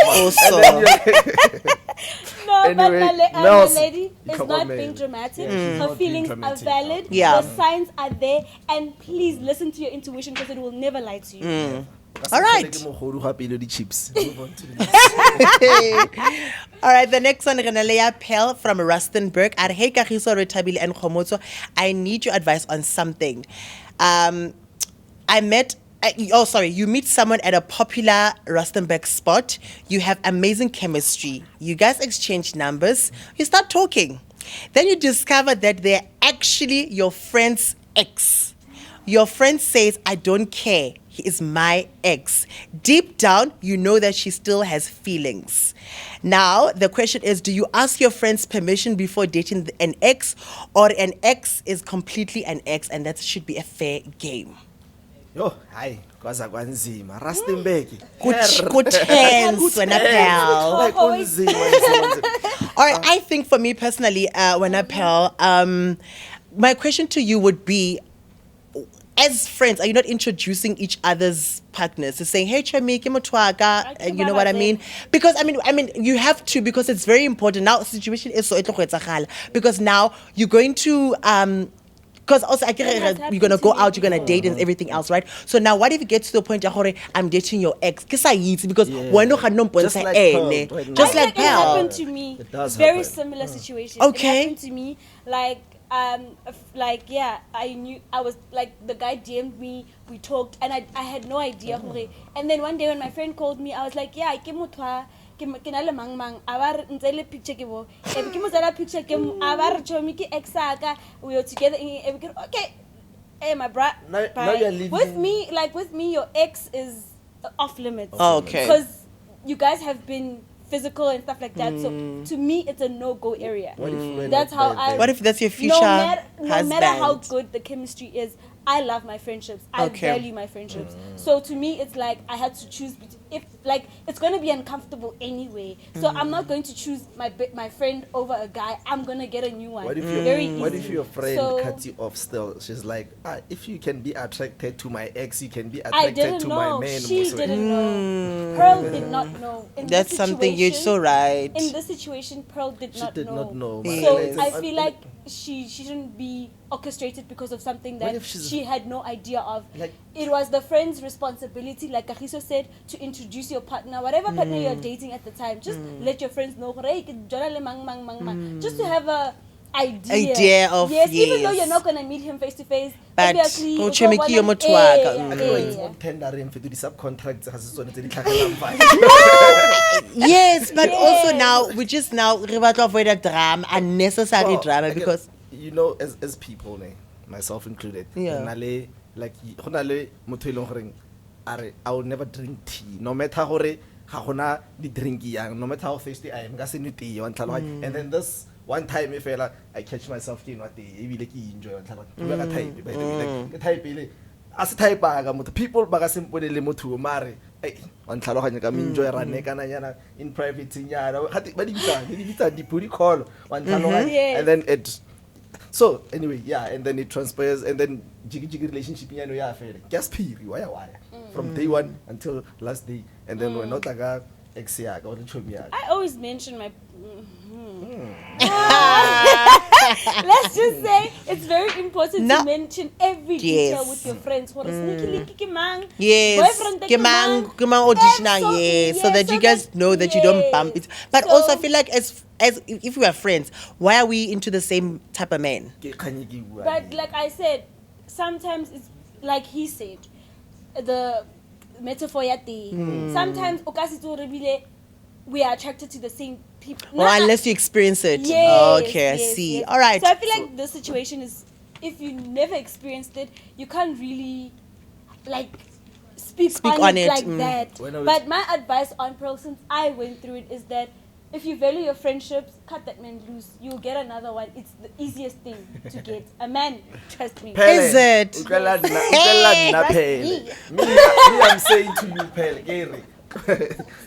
[SPEAKER 2] Also.
[SPEAKER 3] No,
[SPEAKER 4] Anyway,
[SPEAKER 3] but my
[SPEAKER 4] Nels,
[SPEAKER 3] lady is
[SPEAKER 4] come
[SPEAKER 3] not
[SPEAKER 4] on,
[SPEAKER 3] being
[SPEAKER 4] man.
[SPEAKER 3] dramatic.
[SPEAKER 4] she's
[SPEAKER 3] Her
[SPEAKER 4] not being
[SPEAKER 3] feelings are
[SPEAKER 4] dramatic.
[SPEAKER 3] valid.
[SPEAKER 2] Yeah.
[SPEAKER 3] The signs are there. And please listen to your intuition because it will never lie to you.
[SPEAKER 2] All right.
[SPEAKER 4] Chips. Move on to the next.
[SPEAKER 2] All right, the next one, Renalea Pell from Rustenburg. Hey, Kagiso, Retabile, and Khomotso. I need your advice on something. You meet someone at a popular Rustenburg spot. You have amazing chemistry. You guys exchange numbers. You start talking. Then you discover that they're actually your friend's ex. Your friend says, I don't care. He is my ex. Deep down, you know that she still has feelings. Now, the question is, do you ask your friend's permission before dating an ex, or an ex is completely an ex and that should be a fair game?
[SPEAKER 4] Yo, hi. Kwaza kwanzima. Rustenburg.
[SPEAKER 2] Kutense, wena pal.
[SPEAKER 4] Like kunzima.
[SPEAKER 2] All right, I think for me personally, wena pal, my question to you would be, as friends, are you not introducing each other's partners to saying, hey, Chami, Kimotwaga, you know what I mean? Because I mean, you have to, because it's very important. Now, the situation is so because now you're going to because also you're gonna go out, you're gonna date and everything else, right? So now, what if it gets to the point I'm dating your ex? Because when
[SPEAKER 4] Just like Pearl.
[SPEAKER 2] just like
[SPEAKER 3] It
[SPEAKER 2] Pearl.
[SPEAKER 3] happened to me.
[SPEAKER 4] It does
[SPEAKER 3] Very
[SPEAKER 4] happen.
[SPEAKER 3] similar situation.
[SPEAKER 2] Okay.
[SPEAKER 3] It happened to me. I knew I was like the guy DM'd me, we talked, and I had no idea. And then one day when my friend called me, I was like, yeah, ke na le mang mang a ba re ntse le picture ke bo e be ke mo tsela picture ke a ba re chomi ke ex aka we are together okay hey my bro
[SPEAKER 4] Now you're leaving.
[SPEAKER 3] with me your ex is off limits.
[SPEAKER 2] Okay.
[SPEAKER 3] Because you guys have been physical and stuff like that. So to me, it's a no-go area.
[SPEAKER 4] What if we're
[SPEAKER 3] That's
[SPEAKER 4] not
[SPEAKER 3] how I.
[SPEAKER 2] What if that's your future
[SPEAKER 3] no matter how
[SPEAKER 2] husband?
[SPEAKER 3] good the chemistry is, I love my friendships. I
[SPEAKER 2] Okay.
[SPEAKER 3] value my friendships. So to me, it's like I had to choose. If like it's gonna be uncomfortable anyway, so I'm not going to choose my friend over a guy. I'm gonna get a new one.
[SPEAKER 4] What if your friend cuts you off still? She's like, if you can be attracted to my ex, you can be
[SPEAKER 3] I
[SPEAKER 4] attracted
[SPEAKER 3] didn't
[SPEAKER 4] to
[SPEAKER 3] know.
[SPEAKER 4] my man.
[SPEAKER 3] She didn't know. Pearl did not know. In
[SPEAKER 2] That's
[SPEAKER 3] this
[SPEAKER 2] something you're
[SPEAKER 3] situation-
[SPEAKER 2] so right.
[SPEAKER 3] In this situation, Pearl did
[SPEAKER 4] She
[SPEAKER 3] not
[SPEAKER 4] did
[SPEAKER 3] know.
[SPEAKER 4] not know.
[SPEAKER 3] So
[SPEAKER 2] Yes.
[SPEAKER 3] I feel like she shouldn't be orchestrated because of something
[SPEAKER 4] What
[SPEAKER 3] that
[SPEAKER 4] if she's-
[SPEAKER 3] she had no idea of.
[SPEAKER 4] Like-
[SPEAKER 3] It was the friend's responsibility, like Kagiso said, to introduce your partner, whatever partner you're dating at the time. Just let your friends know, "Hey, ke jwala le mang, mang, mang, mang." Just to have a
[SPEAKER 2] Idea of,
[SPEAKER 3] even though
[SPEAKER 2] yes.
[SPEAKER 3] you're not gonna meet him face to face,
[SPEAKER 2] But
[SPEAKER 3] obviously,
[SPEAKER 2] go
[SPEAKER 3] o
[SPEAKER 2] check
[SPEAKER 3] tlo
[SPEAKER 2] your
[SPEAKER 3] bona,
[SPEAKER 2] motho wa ka.
[SPEAKER 4] It's not tendering for the subcontracts. Has its own
[SPEAKER 2] Yes, but
[SPEAKER 3] Yes.
[SPEAKER 2] also now we just now re batla avoid a drama, unnecessary drama, because
[SPEAKER 4] you know, as people, myself included,
[SPEAKER 2] Yeah.
[SPEAKER 4] like go na le motho e leng goreng I will never drink tea, no matter gore ga gona di drink yang, no matter how thirsty I am, ka se nwe tea wa ntlhaloganya. And then this one time if I catch myself ke nwa tea ebile ke enjoy wa ntlhaloganya. Ke type by the way, like ke type ile as type ka motho people ba ka sempone le motho o mare wa ntlhaloganya ka enjoy ra ne kana nyana in private nyana ga ba di bitsa di booty call wa ntlhaloganya.
[SPEAKER 3] Yes.
[SPEAKER 4] And then it so anyway, yeah, and then it transpires, and then jiggy relationship you know yeah fair gas piri why from day one until last day, and then we're not like a ex ya or chomi.
[SPEAKER 3] I always mention my. Let's just say it's very important
[SPEAKER 2] No.
[SPEAKER 3] to mention every detail
[SPEAKER 2] Yes.
[SPEAKER 3] with your friends. For sneaky link ke mang,
[SPEAKER 2] yes,
[SPEAKER 3] boyfriend
[SPEAKER 2] ke mang auditioning, yes, so that you guys know that you don't bump it. But
[SPEAKER 3] So-
[SPEAKER 2] also I feel like as if we are friends, why are we into the same type of man?
[SPEAKER 3] But like I said, sometimes it's like he said, the metaphor ya teng. Sometimes o ka se tso re bile we are attracted to the same people.
[SPEAKER 2] Or unless you experience it.
[SPEAKER 3] Yes,
[SPEAKER 2] Okay, I
[SPEAKER 3] yes,
[SPEAKER 2] see.
[SPEAKER 3] yes.
[SPEAKER 2] All right.
[SPEAKER 3] So I feel like the situation is, if you never experienced it, you can't really like speak on it like that.
[SPEAKER 4] When I was-
[SPEAKER 3] But my advice on Pearl, since I went through it, is that if you value your friendships, cut that man loose. You'll get another one. It's the easiest thing to get. A man, trust me.
[SPEAKER 2] Is it?
[SPEAKER 4] Utlwela
[SPEAKER 3] Hey,
[SPEAKER 4] nna
[SPEAKER 3] that's
[SPEAKER 4] Pele.
[SPEAKER 3] me.
[SPEAKER 4] Me I'm saying to you Pele ke re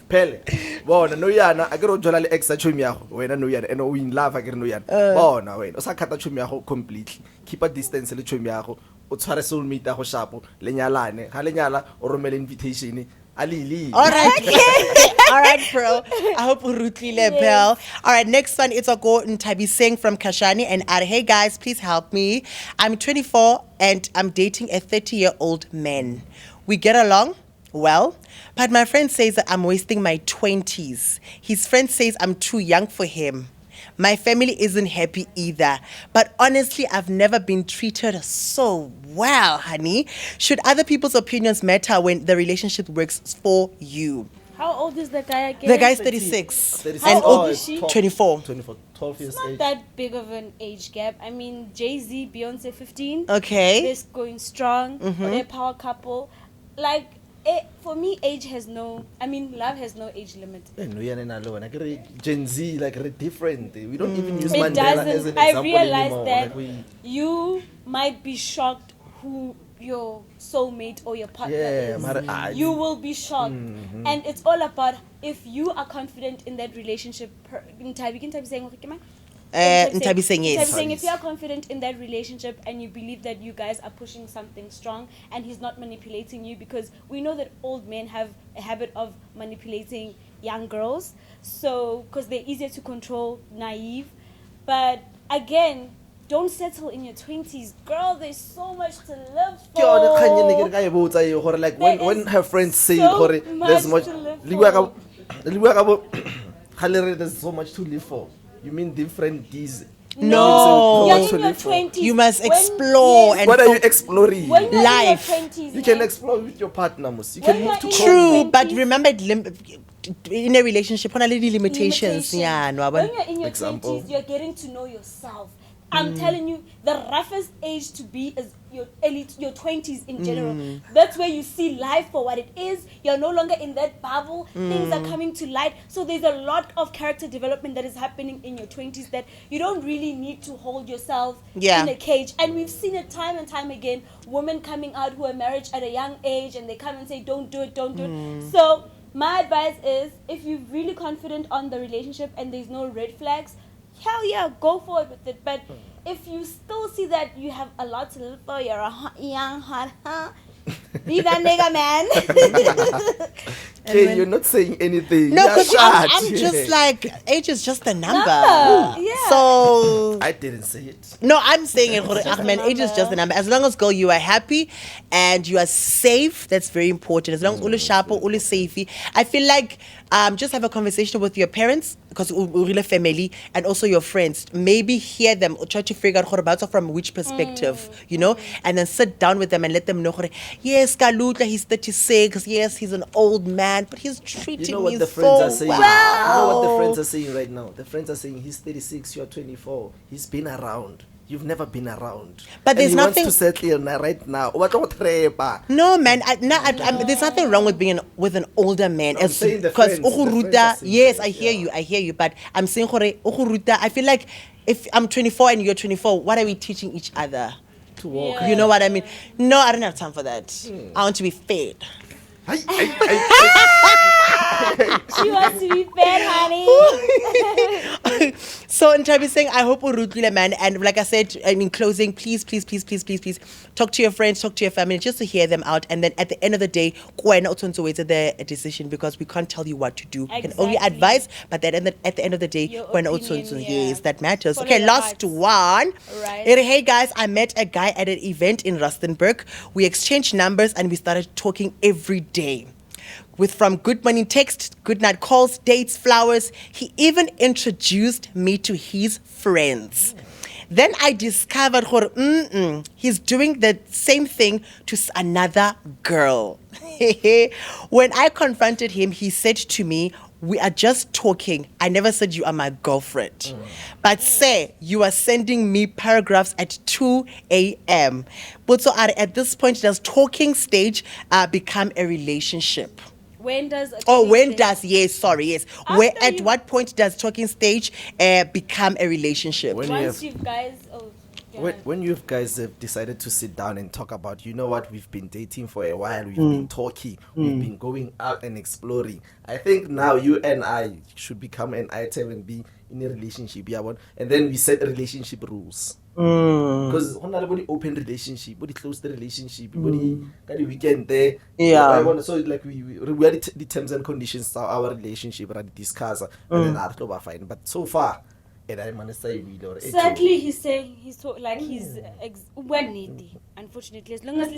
[SPEAKER 4] Pele bona no yana a ke ro jola le ex a chomi yago wena no yana and we in love a ke re no yana bona wena o sa khata chomi yago completely keep a distance le chomi yago o tshware soulmate ya go shapo le nyalane ga le nyala o romele invitation a le
[SPEAKER 2] All right. All right, bro. I hope Urutli Lebel. All right, next one. It's a go Ntabi Singh from Kashani and add, hey guys, please help me. I'm 24 and I'm dating a 30-year-old man. We get along well, but my friend says that I'm wasting my 20s. His friend says I'm too young for him. My family isn't happy either. But honestly, I've never been treated so well, honey. Should other people's opinions matter when the relationship works for you?
[SPEAKER 3] How old is the guy again?
[SPEAKER 2] The guy's 36.
[SPEAKER 4] 36.
[SPEAKER 2] And
[SPEAKER 3] How old is she?
[SPEAKER 2] 24.
[SPEAKER 4] 12 years
[SPEAKER 3] It's not
[SPEAKER 4] age.
[SPEAKER 3] that big of an age gap. I mean, Jay-Z, Beyonce, 15.
[SPEAKER 2] Okay.
[SPEAKER 3] They're going strong. They're a power couple. Like, for me, age has no... I mean, love has no age limit.
[SPEAKER 4] No yana na lo na ke re Gen Z like re different. We don't even use
[SPEAKER 3] It
[SPEAKER 4] Mandela as
[SPEAKER 3] doesn't...
[SPEAKER 4] an
[SPEAKER 3] I
[SPEAKER 4] example
[SPEAKER 3] realized
[SPEAKER 4] anymore.
[SPEAKER 3] that
[SPEAKER 4] Like we
[SPEAKER 3] you might be shocked who your soulmate or your partner
[SPEAKER 4] yeah,
[SPEAKER 3] is.
[SPEAKER 4] mara
[SPEAKER 3] You will be shocked. And it's all about if you are confident in that relationship. Ntabi saying, okay, man?
[SPEAKER 2] Ntabi saying yes.
[SPEAKER 3] Ntabi saying if you are confident in that relationship and you believe that you guys are pushing something strong and he's not manipulating you, because we know that old men have a habit of manipulating young girls, so because they're easier to control, naive. But again, don't settle in your 20s, girl. There's so much to live
[SPEAKER 4] ke yone kganye ne ke
[SPEAKER 3] for.
[SPEAKER 4] re ka e botsa eo gore like
[SPEAKER 3] There
[SPEAKER 4] when
[SPEAKER 3] is
[SPEAKER 4] her friends say
[SPEAKER 3] so
[SPEAKER 4] gore there's
[SPEAKER 3] much
[SPEAKER 4] much
[SPEAKER 3] to live
[SPEAKER 4] le bua
[SPEAKER 3] for.
[SPEAKER 4] ka bo ga le re there's so much to live for. You mean different keys?
[SPEAKER 2] No.
[SPEAKER 3] You're
[SPEAKER 4] So much to
[SPEAKER 3] in your
[SPEAKER 4] live for.
[SPEAKER 3] 20s.
[SPEAKER 2] You must
[SPEAKER 3] When-
[SPEAKER 2] explore
[SPEAKER 3] yes.
[SPEAKER 2] and
[SPEAKER 4] What are you exploring?
[SPEAKER 3] When you're
[SPEAKER 2] Life.
[SPEAKER 3] in your 20s,
[SPEAKER 4] You can
[SPEAKER 3] man,
[SPEAKER 4] explore with your partner, mus. You
[SPEAKER 3] When
[SPEAKER 4] can
[SPEAKER 3] you're
[SPEAKER 4] move to
[SPEAKER 3] in
[SPEAKER 4] Congo.
[SPEAKER 2] True,
[SPEAKER 3] 20s.
[SPEAKER 2] but remember in a relationship, one of the limitations. Yeah, no,
[SPEAKER 3] when you're in your
[SPEAKER 4] Example.
[SPEAKER 3] 20s, you're getting to know yourself. I'm telling you, the roughest age to be is your 20s in general. That's where you see life for what it is. You're no longer in that bubble. Things are coming to light. So there's a lot of character development that is happening in your 20s that you don't really need to hold yourself in a cage. And we've seen it time and time again. Women coming out who are married at a young age and they come and say, don't do it, don't do it. So my advice is, if you're really confident on the relationship and there's no red flags, hell yeah, go for it with it. But if you still see that you have a lot to live for, you're a young hot, be that nigga, man.
[SPEAKER 4] Okay, you're not saying anything.
[SPEAKER 2] No,
[SPEAKER 4] You're
[SPEAKER 2] because
[SPEAKER 4] shut.
[SPEAKER 2] I'm just like, age is just a number.
[SPEAKER 3] Yeah.
[SPEAKER 2] So
[SPEAKER 4] I didn't say it.
[SPEAKER 2] no, I'm saying it. Ahmed, age is just a number. As long as, girl, you are happy and you are safe, that's very important. As long as ule sharp or ule safe, I feel like just have a conversation with your parents, because we're a family, and also your friends. Maybe hear them or try to figure out about from which perspective, you know, and then sit down with them and let them know, yes, Kalutla, he's 36, yes, he's an old man, but he's treating
[SPEAKER 4] You know what
[SPEAKER 2] me
[SPEAKER 4] the friends
[SPEAKER 2] so
[SPEAKER 4] are saying?
[SPEAKER 2] well.
[SPEAKER 4] You know what the friends are saying right now? The friends are saying he's 36, you're 24. He's been around. You've never been around.
[SPEAKER 2] But
[SPEAKER 4] And
[SPEAKER 2] there's
[SPEAKER 4] he
[SPEAKER 2] nothing-
[SPEAKER 4] wants to settle right now. What about Trepa?
[SPEAKER 2] No, man. There's nothing wrong with being with an older man.
[SPEAKER 4] I'm saying the
[SPEAKER 2] Because
[SPEAKER 4] friends are saying
[SPEAKER 2] yes,
[SPEAKER 4] that,
[SPEAKER 2] I hear you. But I'm saying, I feel like if I'm 24 and you're 24, what are we teaching each other?
[SPEAKER 4] To walk.
[SPEAKER 3] Yeah.
[SPEAKER 2] You know what I mean? No, I don't have time for that. I want to be fed.
[SPEAKER 3] She wants to be fed, honey.
[SPEAKER 2] So in terms of saying, I hope Urutile, man, and like I said, and in closing, please talk to your friends, talk to your family, just to hear them out. And then at the end of the day, kwena uthonto wait the decision, because we can't tell you what to do. We can only
[SPEAKER 3] Exactly.
[SPEAKER 2] advise, but then at the end of the day,
[SPEAKER 3] Your
[SPEAKER 2] kwena
[SPEAKER 3] opinion,
[SPEAKER 2] uthonto,
[SPEAKER 3] yeah.
[SPEAKER 2] yes, that matters.
[SPEAKER 3] Follow
[SPEAKER 2] Okay,
[SPEAKER 3] your
[SPEAKER 2] last
[SPEAKER 3] heart.
[SPEAKER 2] one.
[SPEAKER 3] Right.
[SPEAKER 2] Hey guys, I met a guy at an event in Rustenburg. We exchanged numbers and we started talking every day. With from good morning text, good night calls, dates, flowers. He even introduced me to his friends. Then I discovered he's doing the same thing to another girl. When I confronted him, he said to me, we are just talking. I never said you are my girlfriend. But say, you are sending me paragraphs at 2 a.m. But so at this point, does talking stage become a relationship?
[SPEAKER 3] When does
[SPEAKER 2] Yes. Where at what point does talking stage become a relationship?
[SPEAKER 3] once you guys
[SPEAKER 4] When you guys have decided to sit down and talk about, you know what, we've been dating for a while, we've been talking, we've been going out and exploring. I think now you and I should become an item and be in a relationship, and then we set relationship rules. Because when open relationship, when close the relationship, when the weekend there, so like we are the terms and conditions of our relationship and discuss, and then that's fine. But so far,
[SPEAKER 3] sadly he's saying he's needy. Unfortunately, as long as we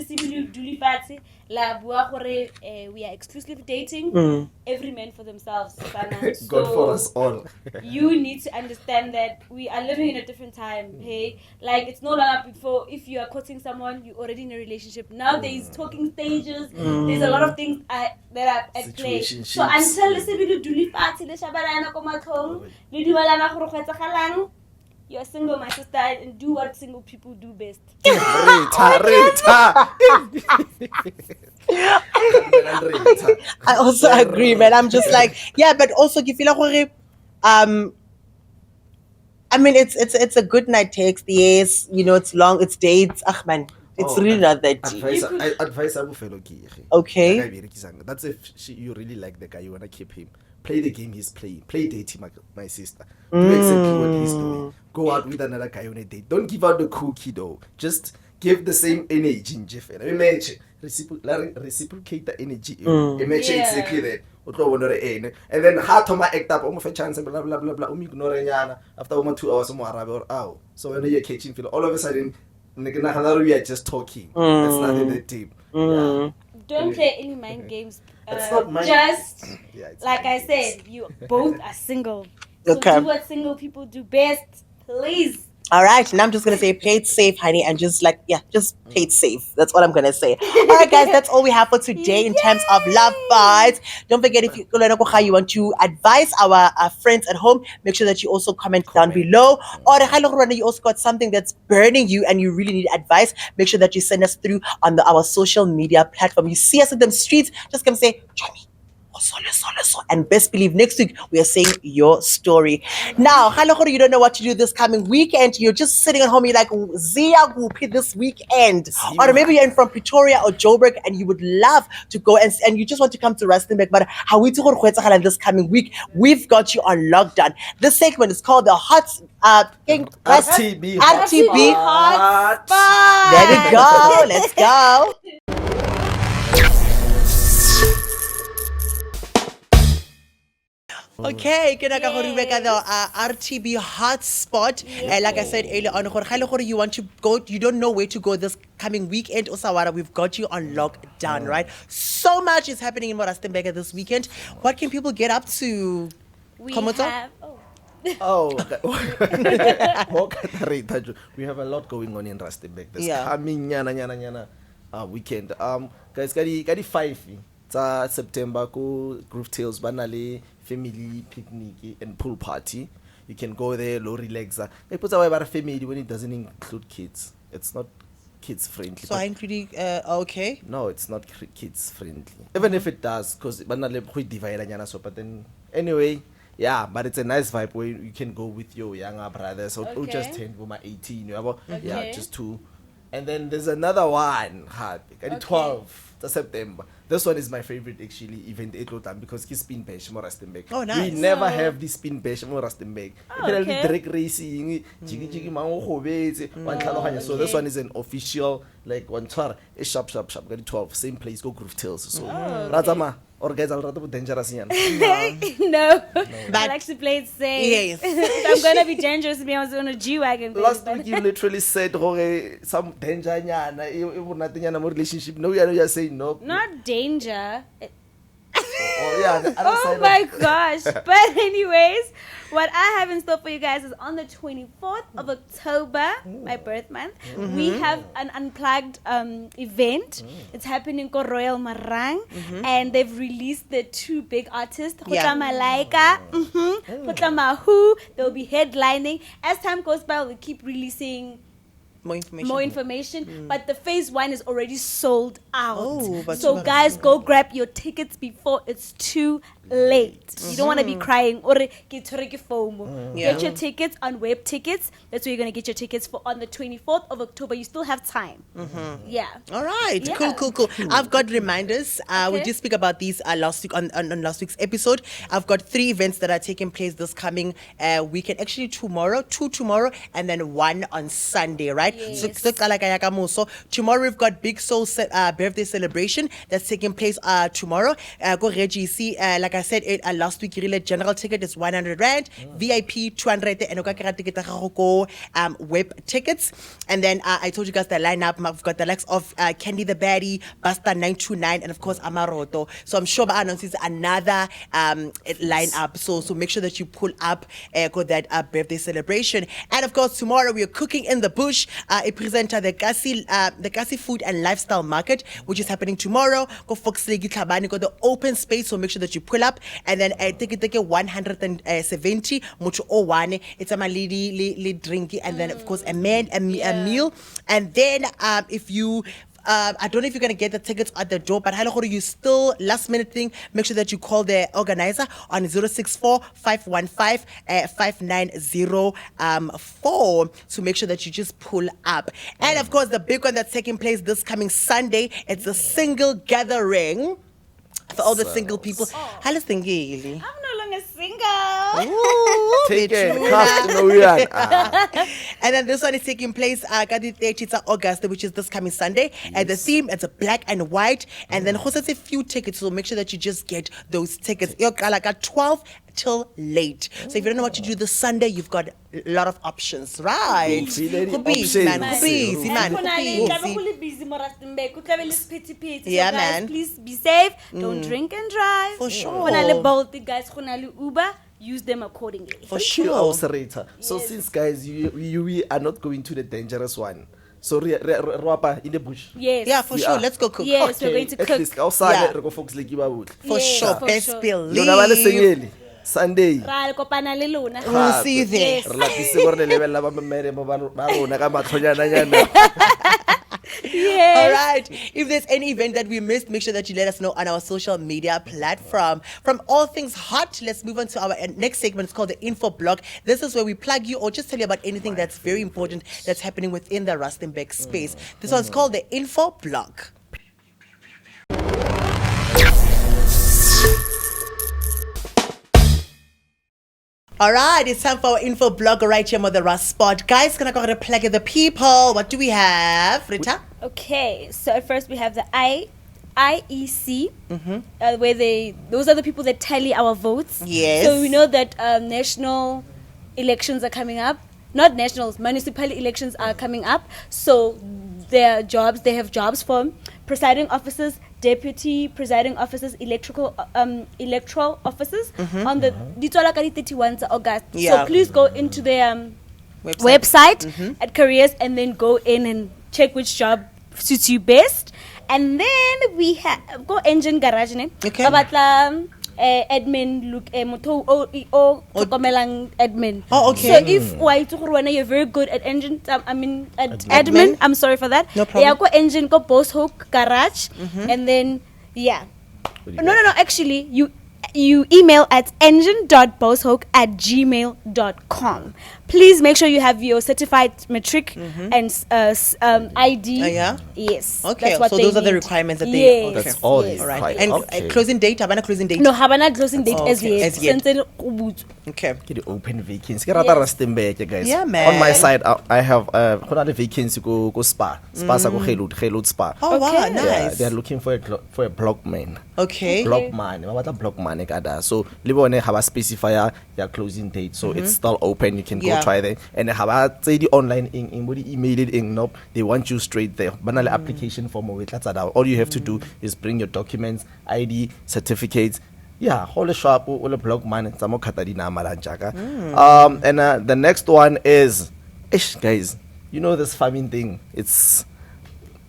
[SPEAKER 3] are exclusively dating, every man for themselves.
[SPEAKER 4] God for us all.
[SPEAKER 3] You need to understand that we are living in a different time. Hey, like it's no longer before. If you are courting someone, you're already in a relationship. Now there is talking stages. There's a lot of things that are at play. So until you are single, my sister, and do what single people do best.
[SPEAKER 2] I also agree, man. I'm just like, but also if you like, I mean, it's a good night text. Yes, you know, it's long, it's dates. Man, it's really not that deep.
[SPEAKER 4] Advice
[SPEAKER 2] Okay.
[SPEAKER 4] That's if you really like the guy, you wanna keep him. Play the game he's playing. Play dating, my sister. Do exactly what he's doing. Go out with another guy on a date. Don't give out the cookie though. Just give the same energy in Jeff. Imagine reciprocate the energy. Imagine exactly that. And then how to act up almost a chance blah blah blah blah. Ignore after 2 hours or out. So when you're catching feel, all of a sudden we are just talking. That's nothing that deep. Yeah.
[SPEAKER 3] Don't play any mind games.
[SPEAKER 4] It's not mind
[SPEAKER 3] just
[SPEAKER 4] it's
[SPEAKER 3] like I
[SPEAKER 4] mind
[SPEAKER 3] said, you both are single. So
[SPEAKER 2] Okay.
[SPEAKER 3] do what single people do best, please.
[SPEAKER 2] All right, now I'm just gonna say play it safe, honey, and just just play it safe. That's all I'm gonna say. All right, guys, that's all we have for today in terms of love bites. Don't forget if you want to advise our friends at home, make sure that you also comment down below. Or you also got something that's burning you and you really need advice, make sure that you send us through on our social media platform. You see us in the streets, just come say, join me. And best believe next week we are saying your story. Now, you don't know what to do this coming weekend. You're just sitting at home. You're like, Zia Whoopi this weekend. Or maybe you're from Pretoria or Joburg and you would love to go and you just want to come to Rustenburg. But how we do this coming week, we've got you on lockdown. This segment is called the
[SPEAKER 4] RTB
[SPEAKER 2] Hotspot. There we go. Let's go. Okay, ke naka gore re ka the RTB Hotspot. Like I said earlier on, you want to go, you don't know where to go this coming weekend. Osawara, we've got you on lockdown, right? So much is happening in Rustenburg this weekend. What can people get up to?
[SPEAKER 3] We have
[SPEAKER 4] we have a lot going on in Rustenburg this coming weekend. Guys, got 5 September ko Groove Tales banale family picnic and pool party. You can go there, low relaxer. They put away about a family when it doesn't include kids. It's not kids friendly.
[SPEAKER 2] So I including okay.
[SPEAKER 4] No, it's not kids friendly. Even if it does, because banale quite divide so. But then anyway, yeah, but it's a nice vibe where you can go with your younger brothers or just 10 for my 18. Yeah, just 2. And then there's another one, 12 September. This one is my favorite actually, event because it's spin bash more Rustenburg.
[SPEAKER 2] Oh, nice.
[SPEAKER 4] We never have this spin bash more Rustenburg. Drag racing, jiggy So this one is an official like one tour. It's sharp. Got 12, same place, go Groove Tales. So Razama. Or guys, I'll rather dangerous.
[SPEAKER 3] No. I like to play it safe.
[SPEAKER 2] Yes.
[SPEAKER 3] I'm gonna be dangerous to be on a G-Wagon.
[SPEAKER 4] Last week you literally said some danger more relationship. No, you're saying no.
[SPEAKER 3] Not danger.
[SPEAKER 4] The other
[SPEAKER 3] Oh my gosh. But anyways, what I have in store for you guys is on the 24th of October, my birth month, we have an unplugged event. It's happening in Royal Marang, and they've released the 2 big artists, Khotla Malaika, Khotla Mahu. They'll be headlining. As time goes by, we'll keep releasing more information, but the phase 1 is already sold out. So guys, go grab your tickets before it's too late. You don't want to be crying or get your tickets on web tickets. That's where you're going to get your tickets for on the 24th of October. You still have time. Yeah.
[SPEAKER 2] All right. Yeah. Cool. I've got reminders. We did speak about these last week on last week's episode. I've got 3 events that are taking place this coming weekend. Actually, 2 tomorrow, and then 1 on Sunday, right?
[SPEAKER 3] Yes.
[SPEAKER 2] So tomorrow we've got Big Soul birthday celebration that's taking place tomorrow. Go Reggie, like I said last week, general ticket is 100 Rand, VIP 200, and web tickets. And then I told you guys the lineup. I've got the likes of Candy the Baddie, Basta 929, and of course Amaroto. So I'm sure announces another lineup. So make sure that you pull up that birthday celebration. And of course tomorrow we are cooking in the bush. A presenter the Kasi Food and Lifestyle Market, which is happening tomorrow. Go Foxlegi Tlhabane, got the open space, so make sure that you pull up. And then take 170 mucho one. It's a lady drinky, and then of course a meal. And then if you I don't know if you're going to get the tickets at the door, but you still last minute thing, make sure that you call the organizer on 064-515-5904 to make sure that you just pull up. And of course, the big one that's taking place this coming Sunday, it's a single gathering for all the single people.
[SPEAKER 3] I'm no longer single.
[SPEAKER 4] Take it.
[SPEAKER 2] And then this one is taking place the 30th of August, which is this coming Sunday. And the theme, it's a black and white. And then there's a few tickets, so make sure that you just get those tickets. You're like 12 till late. So if you don't know what to do this Sunday, you've got a lot of options, right? Yeah, man.
[SPEAKER 3] Please be safe. Don't drink and drive.
[SPEAKER 2] For sure.
[SPEAKER 3] Uber. use them accordingly.
[SPEAKER 2] For
[SPEAKER 4] Thank you,
[SPEAKER 2] sure.
[SPEAKER 4] also, Rita. So since guys, we are not going to the dangerous one. So in the bush.
[SPEAKER 3] Yes.
[SPEAKER 2] Yeah, for sure. Let's go cook.
[SPEAKER 3] Yes, we're going to
[SPEAKER 4] At
[SPEAKER 3] cook.
[SPEAKER 4] least outside
[SPEAKER 2] Yeah.
[SPEAKER 4] re go focus like ba botse.
[SPEAKER 2] For
[SPEAKER 3] Yes,
[SPEAKER 2] sure.
[SPEAKER 3] for
[SPEAKER 2] Best
[SPEAKER 3] sure.
[SPEAKER 2] believe.
[SPEAKER 4] Lona ba le senyeli Sunday.
[SPEAKER 3] Ra le kopana le lona.
[SPEAKER 2] We'll see you there.
[SPEAKER 3] Yes.
[SPEAKER 4] Re lapise gore le level la ba mmere ba rona ka matlhonyana nyana.
[SPEAKER 3] Yes.
[SPEAKER 2] All right. If there's any event that we missed, make sure that you let us know on our social media platform. From all things hot, let's move on to our next segment. It's called the Info Blog. This is where we plug you or just tell you about anything that's very important that's happening within the Rustenburg space. This one's called the Info Blog. All right, it's time for our info blog right here on the Rust Spot. Guys, can I go ahead and plug the people? What do we have, Rita?
[SPEAKER 3] Okay, so at first we have the IEC, where those are the people that tally our votes.
[SPEAKER 2] Yes.
[SPEAKER 3] So we know that national elections are coming up. Not nationals, municipal elections are coming up. So they have jobs for presiding officers, deputy presiding officers, electoral officers on the 31 August.
[SPEAKER 2] Yeah.
[SPEAKER 3] So please go into their website at careers and then go in and check which job suits you best. And then we have go engine garage ne.
[SPEAKER 2] Okay.
[SPEAKER 3] Babatla admin look motho o tlhokomelang admin.
[SPEAKER 2] Oh, okay.
[SPEAKER 3] So if wa itse gore wena you're very good at engine admin, I'm sorry for that.
[SPEAKER 2] No problem.
[SPEAKER 3] Yeah, go engine go Boss Hook garage and then yeah. No, actually you email at engine.bosshook@gmail.com. Please make sure you have your certified matric and ID.
[SPEAKER 2] Yeah?
[SPEAKER 3] Yes.
[SPEAKER 2] Okay,
[SPEAKER 3] that's what
[SPEAKER 2] so
[SPEAKER 3] they
[SPEAKER 2] those are the
[SPEAKER 3] need.
[SPEAKER 2] requirements that
[SPEAKER 3] Yes,
[SPEAKER 2] they... Okay.
[SPEAKER 4] That's all
[SPEAKER 3] yes.
[SPEAKER 2] All right.
[SPEAKER 4] Right.
[SPEAKER 2] And
[SPEAKER 4] Okay.
[SPEAKER 2] closing date? Havana closing date?
[SPEAKER 3] No, Havana closing date
[SPEAKER 2] Oh,
[SPEAKER 3] as
[SPEAKER 2] okay.
[SPEAKER 3] yet.
[SPEAKER 2] As yet.
[SPEAKER 3] Sentse go botsa.
[SPEAKER 2] Okay.
[SPEAKER 4] Ke the open vacancy. Ke rata Rustenburg guys.
[SPEAKER 2] Yeah, man.
[SPEAKER 4] On my side I have go na le vacancy go spa. Spa sa go Geelhoed Spa.
[SPEAKER 2] Oh, wow,
[SPEAKER 3] Okay.
[SPEAKER 2] nice.
[SPEAKER 4] Yeah, they are looking for a block man.
[SPEAKER 2] Okay.
[SPEAKER 4] Block man. Ba batla block man ka da. So le bone ha ba specify their closing date. So it's still open. You can go
[SPEAKER 2] Yeah.
[SPEAKER 4] try there. And ha ba tse di online in body email it in. Nope. They want you straight there. Banale application form o tlatsa da. All you have to do is bring your documents, ID, certificates. Yeah, whole shop o le block man tsa mo khata di na mala njaka. And the next one is guys, you know this farming thing. It's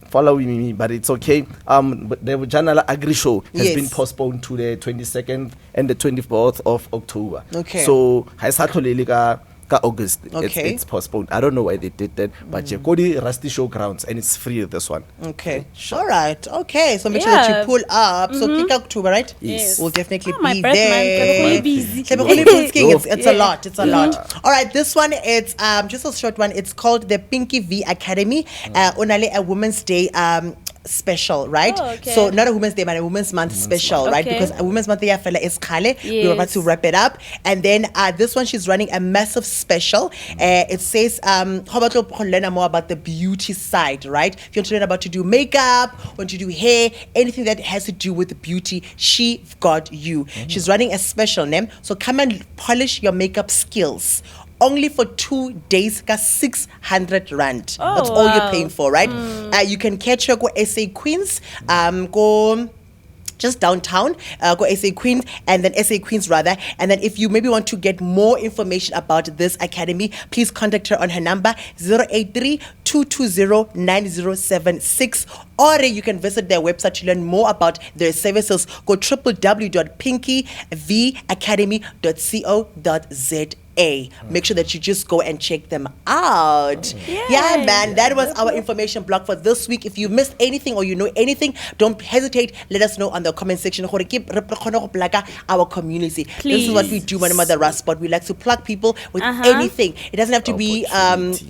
[SPEAKER 4] following me, but it's okay. But the General Agri Show has
[SPEAKER 2] Yes.
[SPEAKER 4] been postponed to the 22nd and the 24th of October.
[SPEAKER 2] Okay.
[SPEAKER 4] So ha sa tlholele ka August.
[SPEAKER 2] Okay.
[SPEAKER 4] It's postponed. I don't know why they did that, but go the Rusty Showgrounds and it's free this one.
[SPEAKER 2] Okay. All right. Okay. So make sure that you
[SPEAKER 3] Yeah.
[SPEAKER 2] pull up. So pick October, right?
[SPEAKER 4] Yes.
[SPEAKER 2] We'll definitely
[SPEAKER 3] Oh, my
[SPEAKER 2] be
[SPEAKER 3] birth month.
[SPEAKER 2] there.
[SPEAKER 3] I'm busy.
[SPEAKER 2] It's a lot. It's a lot. All right. This one, it's just a short one. It's called the Pinky V Academy. Onale a Women's Day special, right?
[SPEAKER 3] Oh, okay.
[SPEAKER 2] So not a Women's Day, but a Women's Month special, right?
[SPEAKER 3] Okay.
[SPEAKER 2] Because a Women's Month yeah, fella is Kale. We were about to
[SPEAKER 3] Yes.
[SPEAKER 2] wrap it up, and then this one she's running a massive special. It says how about to learn more about the beauty side, right? If you want to learn about to do makeup, want to do hair, anything that has to do with beauty, she got you. She's running a special name, so come and polish your makeup skills. Only for 2 days, ka 600 rand.
[SPEAKER 3] Oh,
[SPEAKER 2] That's all you're
[SPEAKER 3] wow.
[SPEAKER 2] paying for, right? You can catch her go SA Queens, go just downtown, go SA Queens, and then SA Queens rather. And then if you maybe want to get more information about this academy, please contact her on her number 083-220-9076, or you can visit their website to learn more about their services. Go www.pinkyvacademy.co.za. Make sure that you just go and check them out. Yeah, man, that was our information block for this week. If you missed anything or you know anything, don't hesitate. Let us know on the comment section. Our community. This is what we do when I'm at the Rust Spot. We like to plug people with anything. It doesn't have to be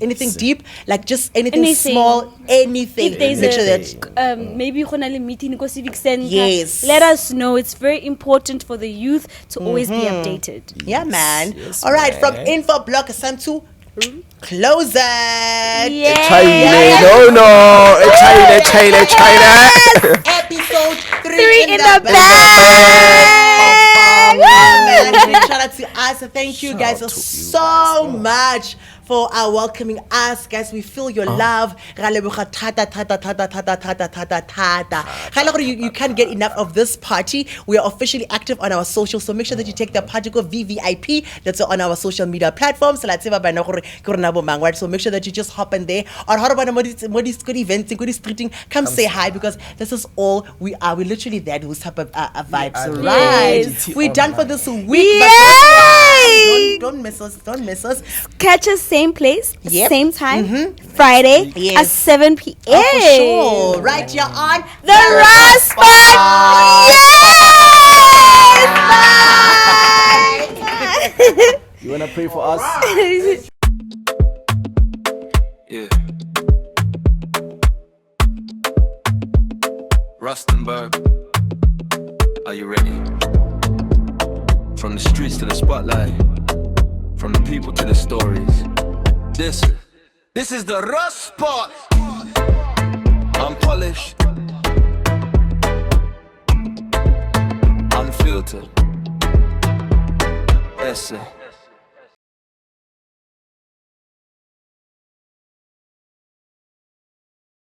[SPEAKER 2] anything deep, like just anything small, anything.
[SPEAKER 3] If there's
[SPEAKER 2] Make sure that
[SPEAKER 3] maybe you a meeting in Civic Center,
[SPEAKER 2] Yes.
[SPEAKER 3] let us know. It's very important for the youth to always be updated.
[SPEAKER 2] yeah, man.
[SPEAKER 4] Yes,
[SPEAKER 2] All right, from
[SPEAKER 4] man.
[SPEAKER 2] info block, it's time to close it.
[SPEAKER 4] China.
[SPEAKER 2] Episode 3
[SPEAKER 3] Three
[SPEAKER 2] in
[SPEAKER 3] in
[SPEAKER 2] the
[SPEAKER 3] the
[SPEAKER 2] bag. Man, shout out to us. Thank you
[SPEAKER 4] Shout
[SPEAKER 2] guys
[SPEAKER 4] out to you
[SPEAKER 2] so
[SPEAKER 4] guys.
[SPEAKER 2] much for welcoming us, guys. We feel your love. Ra leboga thata, thata, thata, thata, thata, thata, thata. Ga ile gore you can't get enough of this party. We are officially active on our socials, so make sure that you take the party go VVIP. That's on our social media platforms. So let's say ba gore ke rena bo mang, right? So make sure that you just hop in there. Or how about modis good events, good streeting, come say hi, because this is all we are. We're literally there to type of vibes, right? We're done for this week.
[SPEAKER 3] Yay!
[SPEAKER 2] Don't miss us. Don't miss us.
[SPEAKER 3] Catch us same place,
[SPEAKER 2] Yep.
[SPEAKER 3] same time, Friday at 7 p.m.
[SPEAKER 2] Oh, for sure. Right here on
[SPEAKER 3] The Rustenburg. Yes!
[SPEAKER 4] You wanna pray for us?
[SPEAKER 1] Yeah. Rustenburg, are you ready? From the streets to the spotlight, from the people to the stories. This is the Rust Spot. Unpolished, unfiltered. Yes, sir.